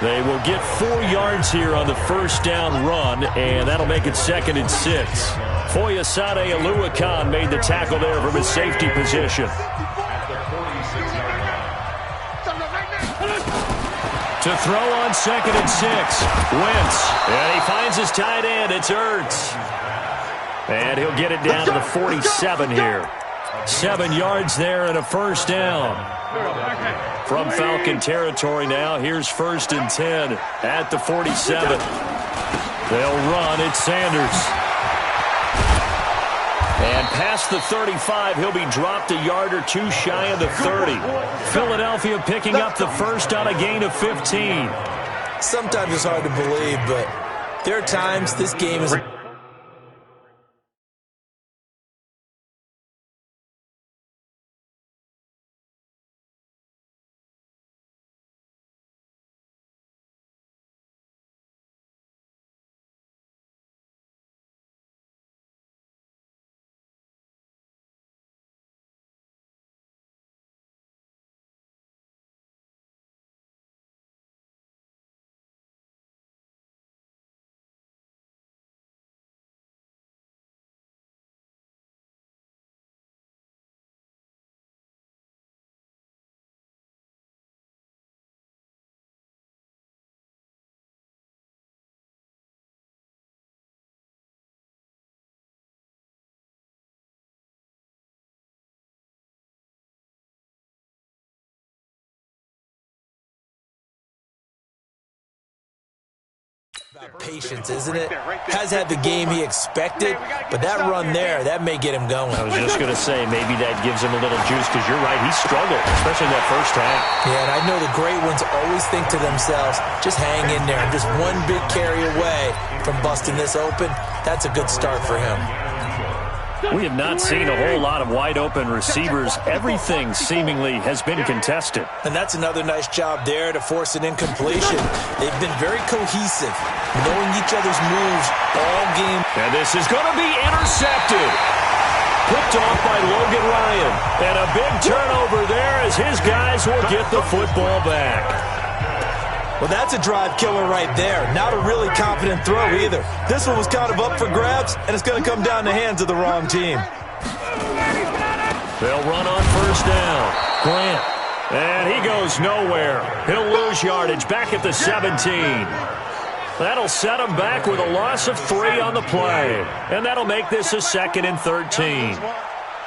They will get 4 yards here on the first down run, and that'll make it 2nd and 6. Foyesade Oluwakan made the tackle there from his safety position. To throw on 2nd and 6. Wentz. And he finds his tight end. It's Ertz. And he'll get it down to the 47 here. 7 yards there and a first down. From Falcon territory now, here's 1st and 10 at the 47. They'll run. It's Sanders. And past the 35, he'll be dropped a yard or 2 shy of the 30. Philadelphia picking up the first on a gain of 15. Sometimes it's hard to believe, but there are times this game is... Patience, isn't it? Has had the game he expected, but that run there, that may get him going. I was just going to say, maybe that gives him a little juice, because you're right, he struggled, especially in that first half. Yeah, and I know the great ones always think to themselves, just hang in there. Just one big carry away from busting this open. That's a good start for him. We have not seen a whole lot of wide-open receivers. Everything seemingly has been contested. And that's another nice job there to force an incompletion. They've been very cohesive, knowing each other's moves all game. And this is going to be intercepted. Picked off by Logan Ryan. And a big turnover there as his guys will get the football back. Well, that's a drive killer right there. Not a really confident throw either. This one was kind of up for grabs, and it's going to come down the hands of the wrong team. They'll run on first down. Grant. And he goes nowhere. He'll lose yardage back at the 17. That'll set him back with a loss of 3 on the play. And that'll make this a 2nd and 13.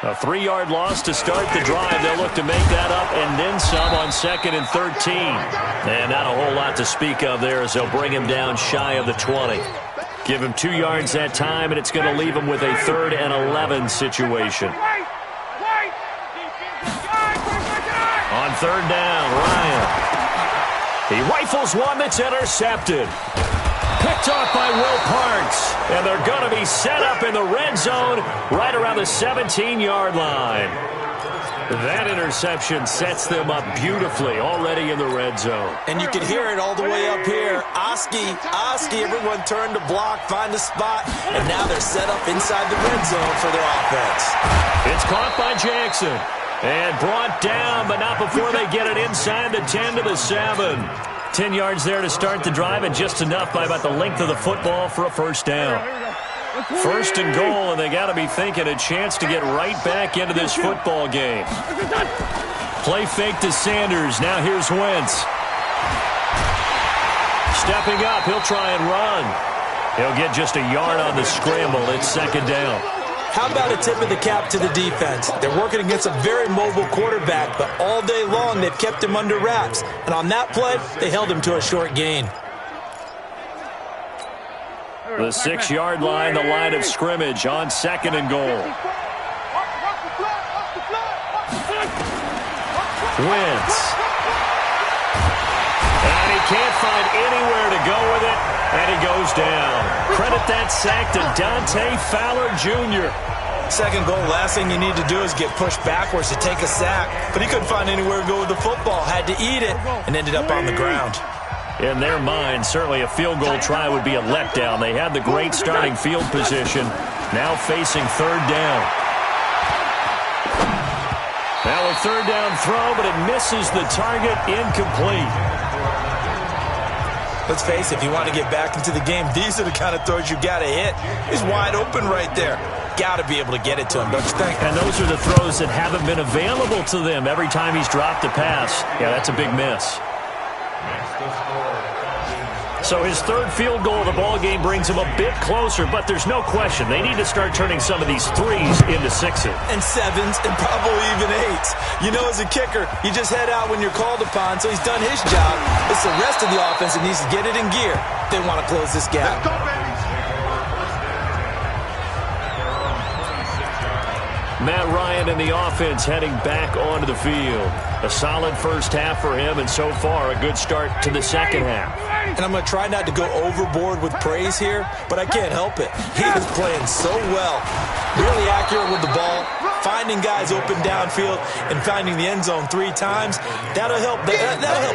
A 3-yard loss to start the drive. They'll look to make that up and then some on 2nd and 13. And not a whole lot to speak of there as they'll bring him down shy of the 20. Give him 2 yards that time, and it's going to leave him with a 3rd and 11 situation. On 3rd down, Ryan. He rifles one that's intercepted. Picked off by Will Parks. And they're going to be set up in the red zone right around the 17-yard line. That interception sets them up beautifully already in the red zone. And you can hear it all the way up here. Oski, everyone turned to block, find a spot, and now they're set up inside the red zone for their offense. It's caught by Jackson. And brought down, but not before they get it inside the 10 to the 7. 10 yards there to start the drive, and just enough by about the length of the football for a first down. 1st and goal, and they got to be thinking a chance to get right back into this football game. Play fake to Sanders. Now here's Wentz. Stepping up, he'll try and run. He'll get just a yard on the scramble. It's 2nd down. How about a tip of the cap to the defense? They're working against a very mobile quarterback, but all day long they've kept him under wraps. And on that play, they held him to a short gain. The 6-yard line, the line of scrimmage on 2nd and goal. Wentz. And he can't find anywhere to go with it, and he goes down. Credit that sack to Dante Fowler Jr. 2nd goal, last thing you need to do is get pushed backwards to take a sack. But he couldn't find anywhere to go with the football, had to eat it, and ended up on the ground. In their mind, certainly a field goal try would be a letdown. They had the great starting field position, now facing 3rd down. Now a 3rd down throw, but it misses the target, incomplete. Let's face it, if you want to get back into the game, these are the kind of throws you got to hit. He's wide open right there. Got to be able to get it to him, don't you think? And those are the throws that haven't been available to them every time he's dropped a pass. Yeah, that's a big miss. So his 3rd field goal of the ball game brings him a bit closer, but there's no question they need to start turning some of these 3s into 6s. And 7s and probably even 8s. You know, as a kicker, you just head out when you're called upon, so he's done his job. It's the rest of the offense that needs to get it in gear. They want to close this gap. Matt Ryan and the offense heading back onto the field. A solid first half for him, and so far a good start to the second half. And I'm going to try not to go overboard with praise here, but I can't help it. He is playing so well. Really accurate with the ball, finding guys open downfield, and finding the end zone 3 times. That'll help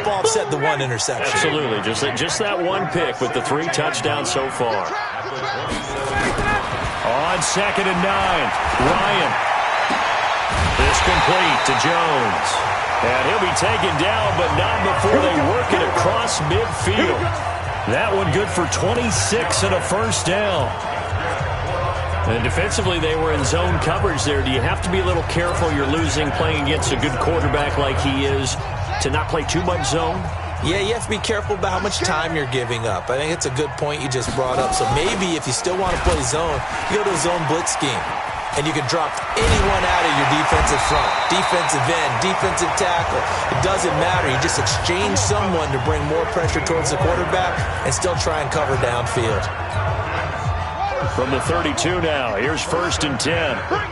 offset the 1 interception. Absolutely. Just that 1 pick with the 3 touchdowns so far. On 2nd and 9, Ryan. This complete to Jones. And he'll be taken down, but not before they work it across midfield. That one good for 26 and a first down. And defensively, they were in zone coverage there. Do you have to be a little careful? You're losing playing against a good quarterback like he is to not play too much zone? Yeah, you have to be careful about how much time you're giving up. I think it's a good point you just brought up. So maybe if you still want to play zone, you go to a zone blitz scheme. And you can drop anyone out of your defensive front, defensive end, defensive tackle. It doesn't matter. You just exchange someone to bring more pressure towards the quarterback and still try and cover downfield. From the 32 now, here's 1st and 10.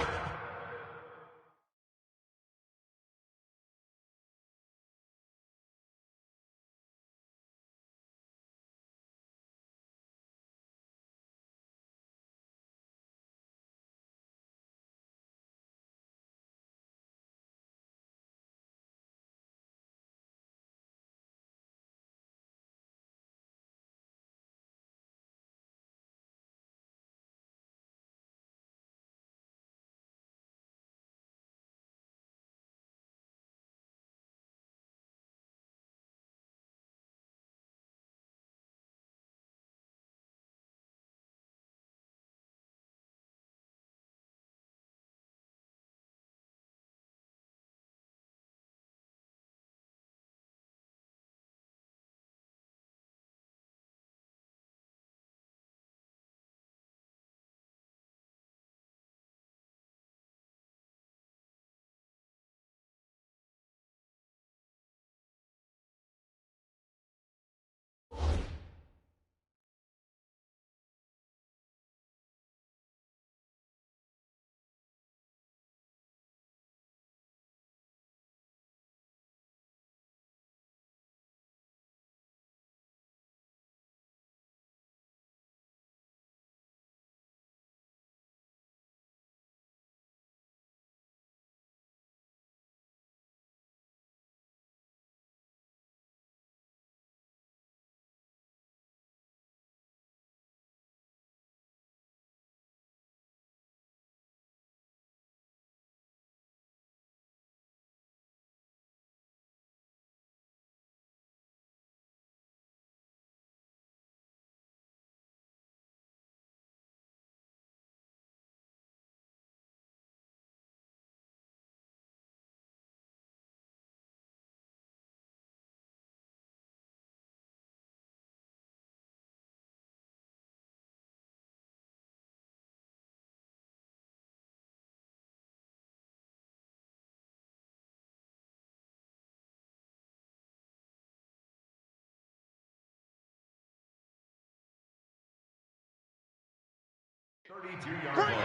32-yard line.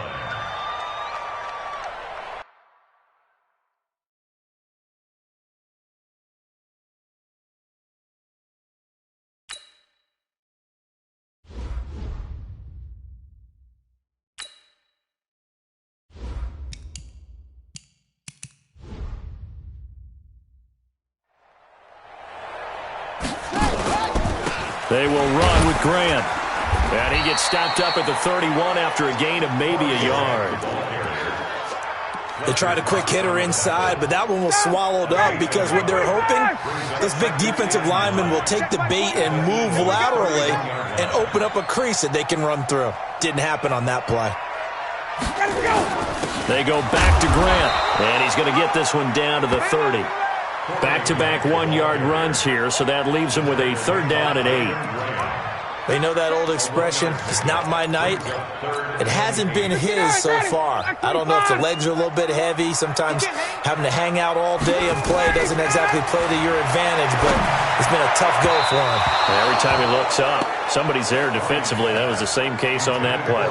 They will run with Grant. And he gets stopped up at the 31 after a gain of maybe a yard. They tried a quick hitter inside, but that one was swallowed up because what they're hoping, this big defensive lineman will take the bait and move laterally and open up a crease that they can run through. Didn't happen on that play. They go back to Grant, and he's going to get this one down to the 30. Back-to-back one-yard runs here, so that leaves him with a 3rd down and 8. They know that old expression, it's not my night. It hasn't been his so far. I don't know if the legs are a little bit heavy. Sometimes having to hang out all day and play doesn't exactly play to your advantage, but it's been a tough go for him. Every time he looks up, somebody's there defensively. That was the same case on that play.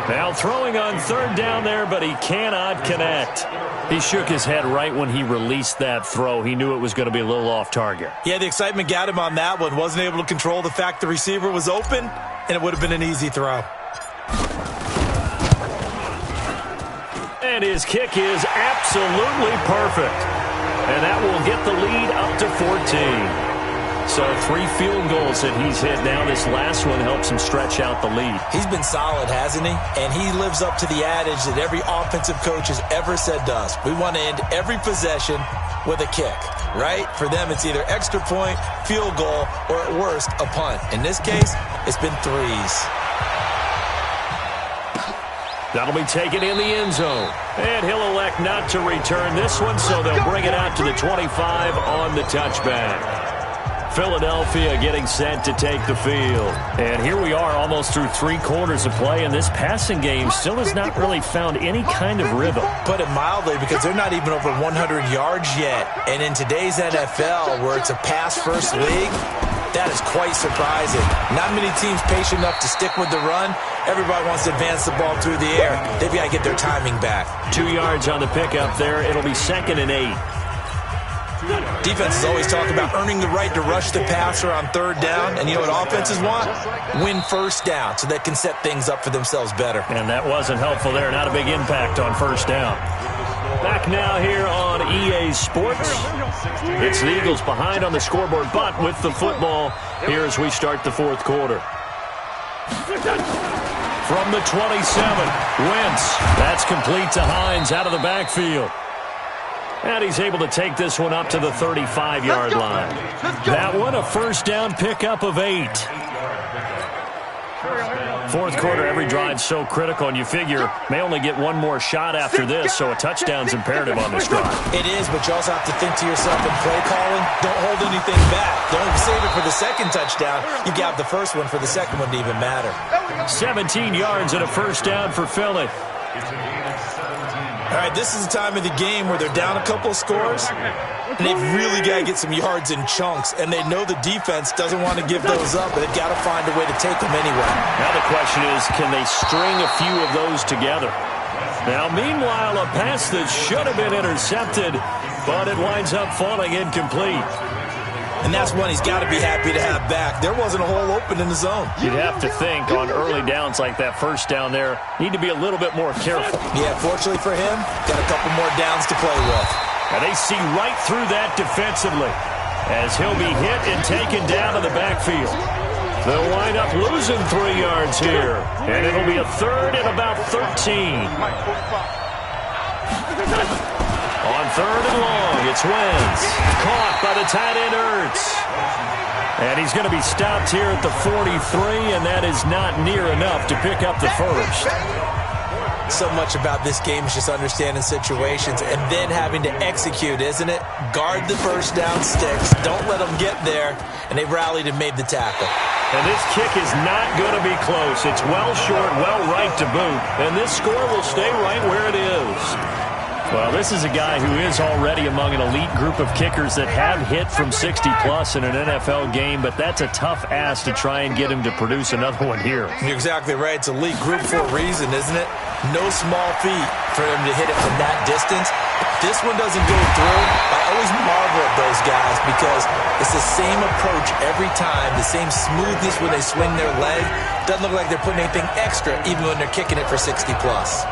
Now throwing on 3rd down there, but he cannot connect. He shook his head right when he released that throw. He knew it was going to be a little off target. Yeah, the excitement got him on that one. Wasn't able to control the fact the receiver was open, and it would have been an easy throw. And his kick is absolutely perfect. And that will get the lead up to 14. So 3 field goals that he's hit now. This last one helps him stretch out the lead. He's been solid, hasn't he? And he lives up to the adage that every offensive coach has ever said to us. We want to end every possession with a kick, right? For them, it's either extra point, field goal, or at worst, a punt. In this case, it's been 3s. That'll be taken in the end zone. And he'll elect not to return this one, so they'll bring it out to the 25 on the touchback. Philadelphia getting set to take the field. And here we are almost through 3 quarters of play, and this passing game still has not really found any kind of rhythm. Put it mildly, because they're not even over 100 yards yet. And in today's NFL, where it's a pass-first league, that is quite surprising. Not many teams patient enough to stick with the run. Everybody wants to advance the ball through the air. They've got to get their timing back. 2 yards on the pickup there. It'll be 2nd and 8. Defenses always talk about earning the right to rush the passer on 3rd down. And you know what offenses want? Win 1st down so they can set things up for themselves better. And that wasn't helpful there. Not a big impact on 1st down. Back now here on EA Sports. It's the Eagles behind on the scoreboard, but with the football here as we start the 4th quarter. From the 27, Wentz. That's complete to Hines out of the backfield. And he's able to take this one up to the 35-yard line. That one, a 1st down pickup of 8. 4th quarter, every drive so critical, and you figure may only get one more shot after this, so a touchdown's imperative on this drive. It is, but you also have to think to yourself in play calling, don't hold anything back. Don't save it for the 2nd touchdown. You got the first one for the 2nd one to even matter. 17 yards and a 1st down for Philly. All right, this is the time of the game where they're down a couple of scores, and they've really got to get some yards in chunks, and they know the defense doesn't want to give those up, but they've got to find a way to take them anyway. Now the question is, can they string a few of those together? Now, meanwhile, a pass that should have been intercepted, but it winds up falling incomplete. And that's one he's got to be happy to have back. There wasn't a hole open in the zone. You'd have to think on early downs like that 1st down there, need to be a little bit more careful. Yeah, fortunately for him, got a couple more downs to play with. And they see right through that defensively as he'll be hit and taken down to the backfield. They'll wind up losing 3 yards here, and it'll be a 3rd and about 13. On 3rd and long, it's Wentz. Caught by the tight end Ertz. And he's going to be stopped here at the 43, and that is not near enough to pick up the 1st. So much about this game is just understanding situations and then having to execute, isn't it? Guard the 1st down sticks. Don't let them get there. And they rallied and made the tackle. And this kick is not going to be close. It's well short, well right to boot. And this score will stay right where it is. Well, this is a guy who is already among an elite group of kickers that have hit from 60-plus in an NFL game, but that's a tough ask to try and get him to produce another one here. You're exactly right. It's elite group for a reason, isn't it? No small feat for him to hit it from that distance. If this one doesn't go through, I always marvel at those guys because it's the same approach every time, the same smoothness when they swing their leg. Doesn't look like they're putting anything extra even when they're kicking it for 60-plus.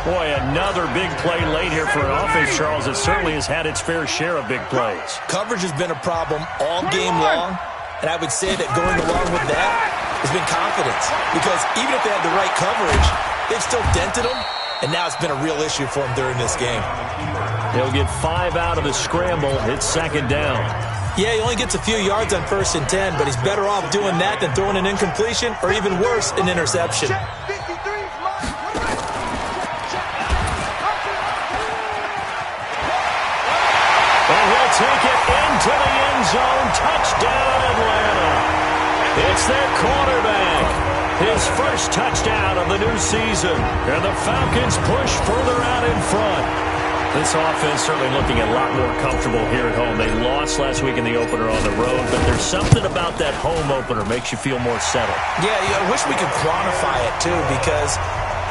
Boy, another big play late here for an offense, Charles. It certainly has had its fair share of big plays. Coverage has been a problem all game long, and I would say that going along with that has been confidence. Because even if they had the right coverage, they've still dented them, and now it's been a real issue for them during this game. He'll get 5 out of the scramble. It's second down. Yeah, he only gets a few yards on 1st and 10, but he's better off doing that than throwing an incompletion or even worse, an interception. Take it into the end zone. Touchdown, Atlanta. It's their quarterback. His first touchdown of the new season. And the Falcons push further out in front. This offense certainly looking a lot more comfortable here at home. They lost last week in the opener on the road, but there's something about that home opener makes you feel more settled. Yeah, I wish we could quantify it, too, because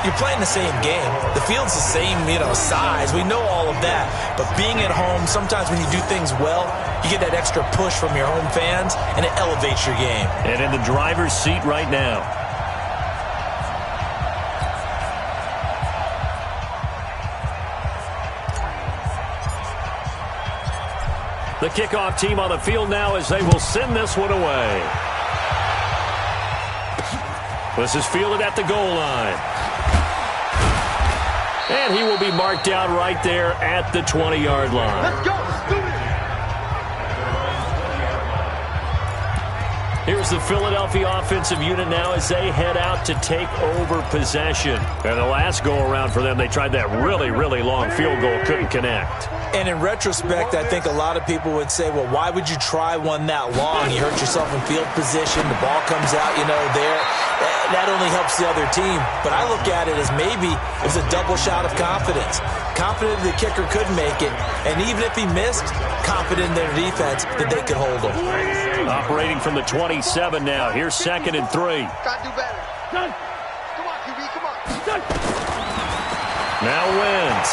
you're playing the same game. The field's the same, size. We know all of that. But being at home, sometimes when you do things well, you get that extra push from your home fans, and it elevates your game. And in the driver's seat right now. The kickoff team on the field now as they will send this one away. This is fielded at the goal line. And he will be marked down right there at the 20-yard line. Let's go. Here's the Philadelphia offensive unit now as they head out to take over possession. And the last go-around for them, they tried that really, really long field goal, couldn't connect. And in retrospect, I think a lot of people would say, well, why would you try one that long? You hurt yourself in field position. The ball comes out, there. That only helps the other team. But I look at it as maybe it was a double shot of confidence. Confident the kicker could make it. And even if he missed, confident in their defense that they could hold him. Operating from the 27 now. Here's 2nd and 3. Gotta do better. Done. Come on, QB, come on. Done. Now wins.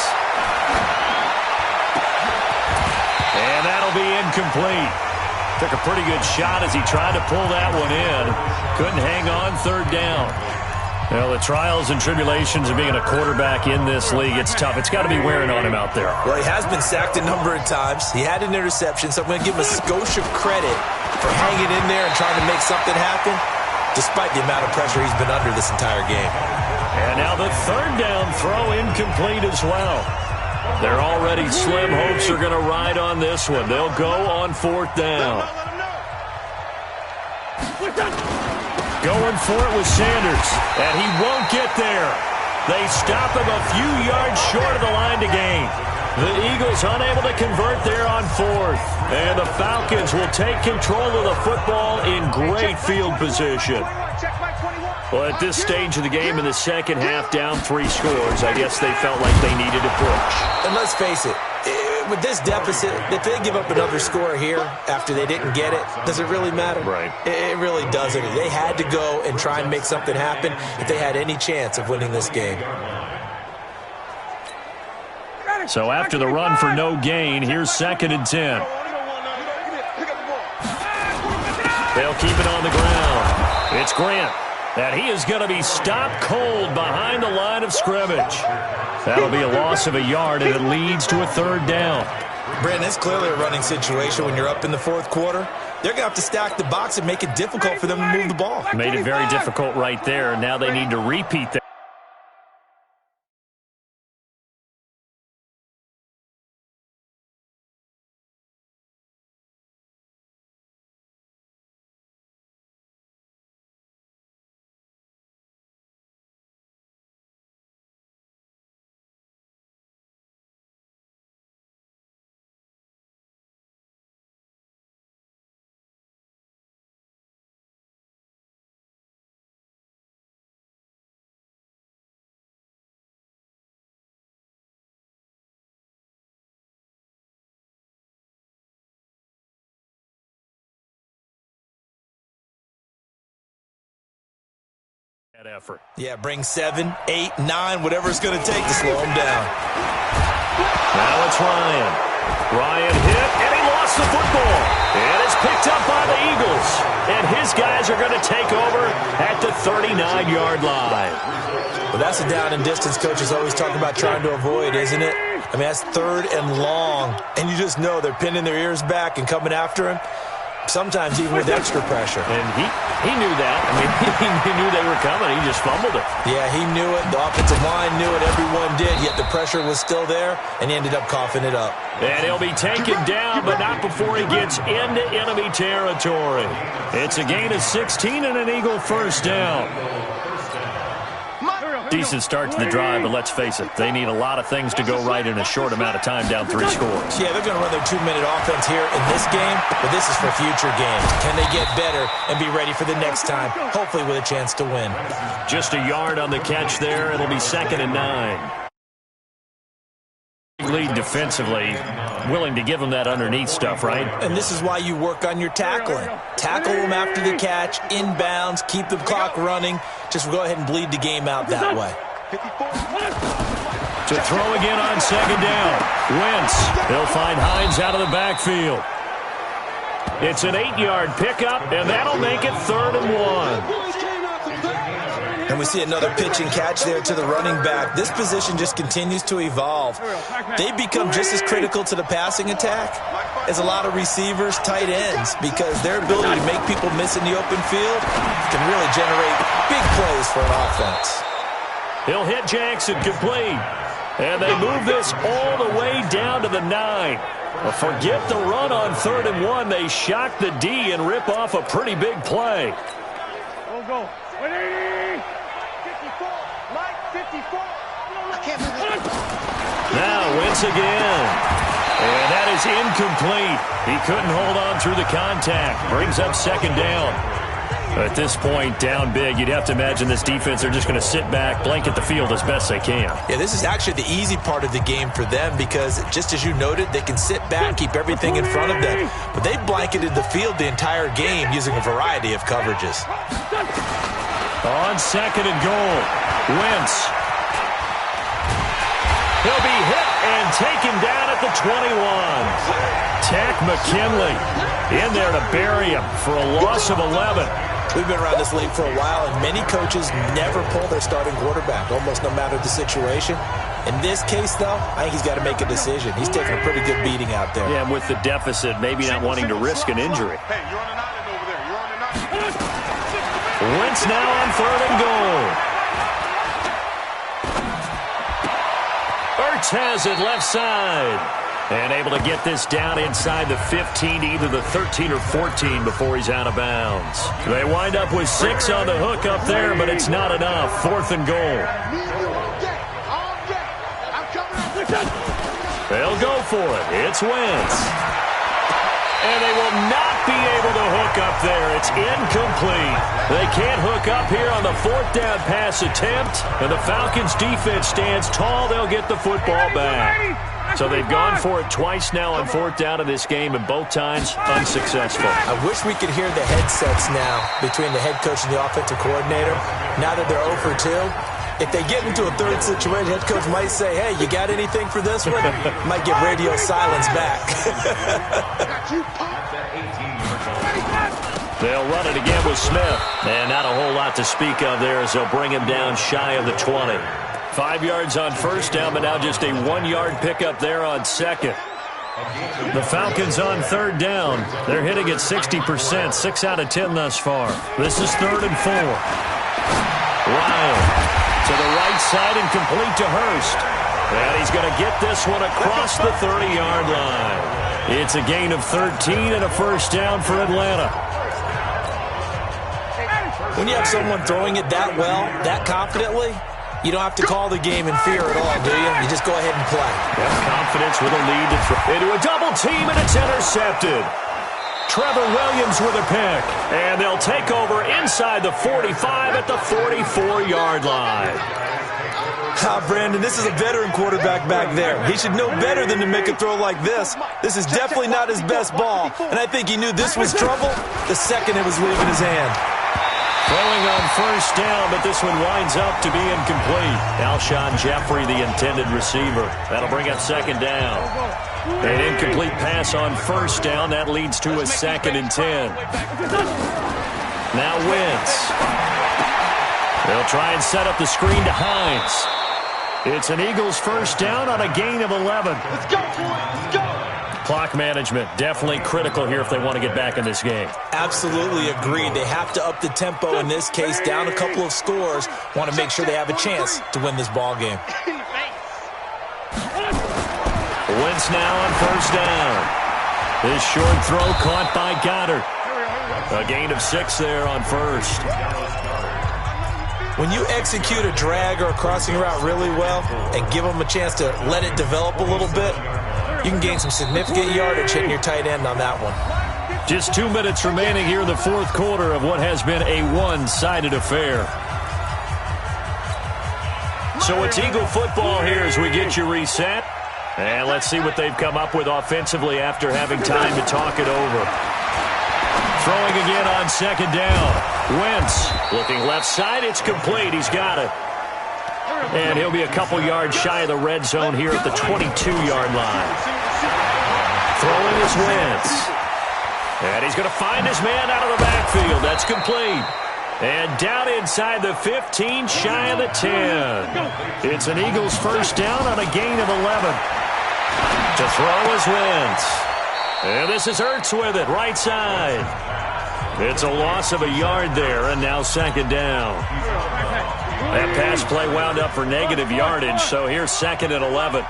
And that'll be incomplete. Took a pretty good shot as he tried to pull that one in. Couldn't hang on 3rd down. Well, the trials and tribulations of being a quarterback in this league, it's tough. It's got to be wearing on him out there. Well, he has been sacked a number of times. He had an interception, so I'm going to give him a skosh of credit for hanging in there and trying to make something happen, despite the amount of pressure he's been under this entire game. And now the 3rd down throw incomplete as well. Their already slim hopes are going to ride on this one. They'll go on 4th down. Going for it with Sanders, and he won't get there. They stop him a few yards short of the line to gain. The Eagles unable to convert there on 4th. And the Falcons will take control of the football in great field position. Well, at this stage of the game in the second half, down 3 scores, I guess they felt like they needed to push. And let's face it, with this deficit, if they give up another score here after they didn't get it, does it really matter? Right. It really doesn't. They had to go and try and make something happen if they had any chance of winning this game. So after the run for no gain, here's 2nd and 10. They'll keep it on the ground. It's Grant. And he is going to be stopped cold behind the line of scrimmage. That'll be a loss of a yard, and it leads to a 3rd down. Brandon, it's clearly a running situation when you're up in the 4th quarter. They're going to have to stack the box and make it difficult for them to move the ball. Made it very difficult right there. Now they need to repeat that. Effort. Yeah, bring 7, 8, 9, whatever it's going to take to slow him down. Now it's Ryan. Ryan hit, and he lost the football. And it's picked up by the Eagles. And his guys are going to take over at the 39-yard line. Well, that's a down and distance coaches always talk about trying to avoid, isn't it? I mean, that's 3rd and long. And you just know they're pinning their ears back and coming after him. Sometimes even with extra pressure. And he knew that. I mean, he knew they were coming. He just fumbled it. Yeah, he knew it. The offensive line knew it. Everyone did. Yet the pressure was still there, and he ended up coughing it up. And he'll be taken down, but not before he gets into enemy territory. It's a gain of 16 and an Eagle first down. Decent start to the drive, but let's face it, they need a lot of things to go right in a short amount of time, down 3 scores. Yeah, they're going to run their 2-minute offense here in this game, but this is for future games. Can they get better and be ready for the next time, hopefully with a chance to win? Just a yard on the catch there. It'll be 2nd and 9. Lead defensively, willing to give them that underneath stuff, right? And this is why you work on your tackling. Tackle them after the catch, inbounds, keep the clock running. Just go ahead and bleed the game out that way. To throw again on 2nd down. Wentz, he'll find Hines out of the backfield. It's an 8-yard pickup, and that'll make it 3rd and 1. And we see another pitch and catch there to the running back. This position just continues to evolve. They become just as critical to the passing attack as a lot of receivers, tight ends, because their ability to make people miss in the open field can really generate big plays for an offense. He'll hit Jackson complete. And they move this all the way down to the 9. Forget the run on 3rd and 1. They shock the D and rip off a pretty big play. Go. 180. 54. Mike, 54. I can't believe it. Now Wentz again. And that is incomplete. He couldn't hold on through the contact. Brings up 2nd down. At this point, down big, you'd have to imagine this defense are just going to sit back, blanket the field as best they can. Yeah, this is actually the easy part of the game for them because, just as you noted, they can sit back, keep everything in front of them. But they blanketed the field the entire game using a variety of coverages. On 2nd and goal, Wentz. He'll be hit and taken down at the 21. Tack McKinley in there to bury him for a loss of 11. We've been around this league for a while, and many coaches never pull their starting quarterback, almost no matter the situation. In this case, though, I think he's got to make a decision. He's taking a pretty good beating out there. Yeah, and with the deficit, maybe not wanting to risk an injury. Hey, you're on an island over there. You're on an island. Wentz now on 3rd and goal. Ertz has it left side. And able to get this down inside the 15, either the 13 or 14 before he's out of bounds. They wind up with 6 on the hook up there, but it's not enough. 4th and goal. They'll go for it. It's Wentz. And they will not be able to hook up there. It's incomplete. They can't hook up here on the 4th down pass attempt. And the Falcons defense stands tall. They'll get the football back. So they've gone for it twice now on 4th down in this game, and both times unsuccessful. I wish we could hear the headsets now between the head coach and the offensive coordinator. Now that they're 0 for 2, if they get into a 3rd situation, head coach might say, hey, you got anything for this one? Might get radio silence back. They'll run it again with Smith. And not a whole lot to speak of there as they'll bring him down shy of the 20. 5 yards on 1st down, but now just a 1-yard pickup there on 2nd. The Falcons on 3rd down. They're hitting at 60%, 6 out of 10 thus far. This is 3rd and 4. Ryan to the right side and complete to Hurst. And he's going to get this one across the 30-yard line. It's a gain of 13 and a 1st down for Atlanta. When you have someone throwing it that well, that confidently, you don't have to call the game in fear at all, do you? You just go ahead and play. Yep, confidence with a lead to throw. Into a double team, and it's intercepted. Trevor Williams with a pick. And they'll take over inside the 45 at the 44-yard line. Brandon, this is a veteran quarterback back there. He should know better than to make a throw like this. This is definitely not his best ball. And I think he knew this was trouble the second it was leaving his hand. Throwing on first down, but this one winds up to be incomplete. Alshon Jeffrey, the intended receiver. That'll bring up second down. An incomplete pass on first down. That leads to a 2nd and 10. Now Wentz. They'll try and set up the screen to Hines. It's an Eagles first down on a gain of 11. Let's go, boy. Let's go. Clock management, definitely critical here if they want to get back in this game. Absolutely agreed. They have to up the tempo in this case, down a couple of scores. Want to make sure they have a chance to win this ball game. Wentz now on first down. This short throw caught by Goddard. A gain of 6 there on first. When you execute a drag or a crossing route really well and give them a chance to let it develop a little bit, you can gain some significant yardage hitting your tight end on that one. Just 2 minutes remaining here in the fourth quarter of what has been a one-sided affair. So it's Eagle football here as we get you reset. And let's see what they've come up with offensively after having time to talk it over. Throwing again on second down. Wentz looking left side. It's complete. He's got it. And he'll be a couple yards shy of the red zone here at the 22-yard line. Throwing is Wentz. And he's going to find his man out of the backfield. That's complete. And down inside the 15, shy of the 10. It's an Eagles first down on a gain of 11. To throw is Wentz. And this is Ertz with it, right side. It's a loss of a yard there, and now second down. That pass play wound up for negative yardage, so here's 2nd and 11.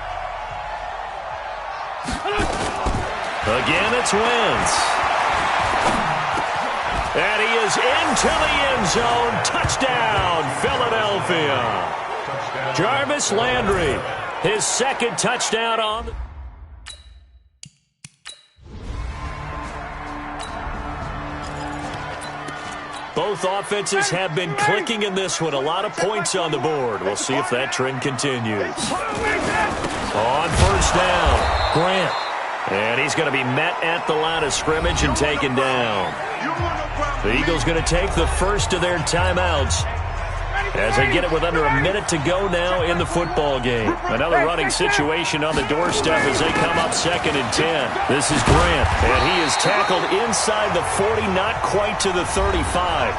Again, it's Wentz. And he is into the end zone. Touchdown, Philadelphia. Jarvis Landry, his 2nd touchdown on the... Both offenses have been clicking in this one. A lot of points on the board. We'll see if that trend continues. On first down, Grant. And he's going to be met at the line of scrimmage and taken down. The Eagles going to take the first of their timeouts as they get it with under a minute to go now in the football game. Another running situation on the doorstep as they come up 2nd and 10. This is Grant, and he is tackled inside the 40, not quite to the 35.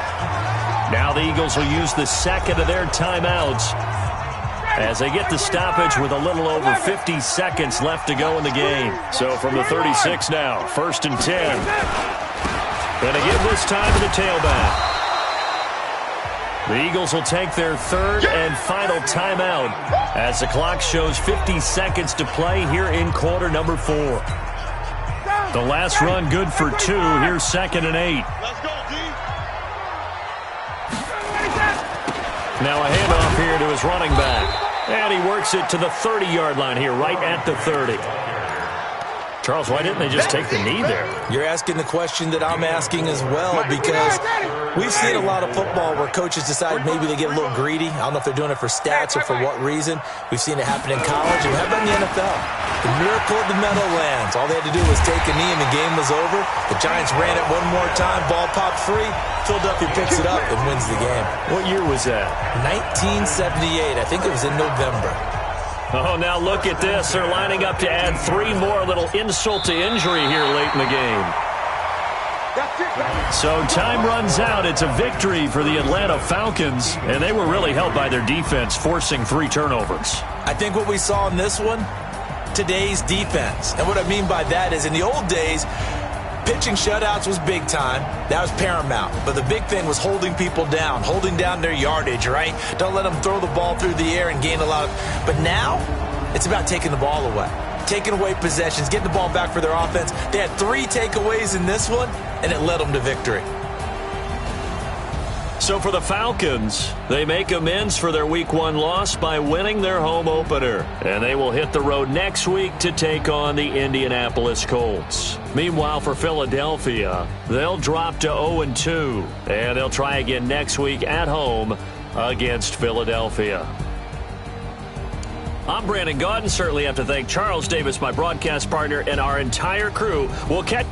Now the Eagles will use the 2nd of their timeouts as they get the stoppage with a little over 50 seconds left to go in the game. So from the 36 now, 1st and 10. Going to give this time to the tailback. The Eagles will take their 3rd and final timeout as the clock shows 50 seconds to play here in quarter number 4. The last run good for 2. Here's 2nd and 8. Now a handoff here to his running back. And he works it to the 30-yard line here, right at the 30. Charles, why didn't they just take the knee there? You're asking the question that I'm asking as well, because we've seen a lot of football where coaches decide maybe they get a little greedy. I don't know if they're doing it for stats or for what reason. We've seen it happen in college, and how about in the NFL? The miracle of the Meadowlands. All they had to do was take a knee, and the game was over. The Giants ran it one more time. Ball popped free. Philadelphia picks it up and wins the game. What year was that? 1978. I think it was in November. Oh, now look at this. They're lining up to add 3 more, little insult to injury here late in the game. So time runs out. It's a victory for the Atlanta Falcons, and they were really helped by their defense, forcing 3 turnovers. I think what we saw in this one, today's defense. And what I mean by that is in the old days, pitching shutouts was big time. That was paramount. But the big thing was holding people down, holding down their yardage, right? Don't let them throw the ball through the air and gain a lot of... But now, it's about taking the ball away. Taking away possessions, getting the ball back for their offense. They had 3 takeaways in this one, and it led them to victory. So for the Falcons, they make amends for their Week 1 loss by winning their home opener. And they will hit the road next week to take on the Indianapolis Colts. Meanwhile, for Philadelphia, they'll drop to 0-2. And they'll try again next week at home against Philadelphia. I'm Brandon Gaudin. Certainly have to thank Charles Davis, my broadcast partner, and our entire crew. We'll catch...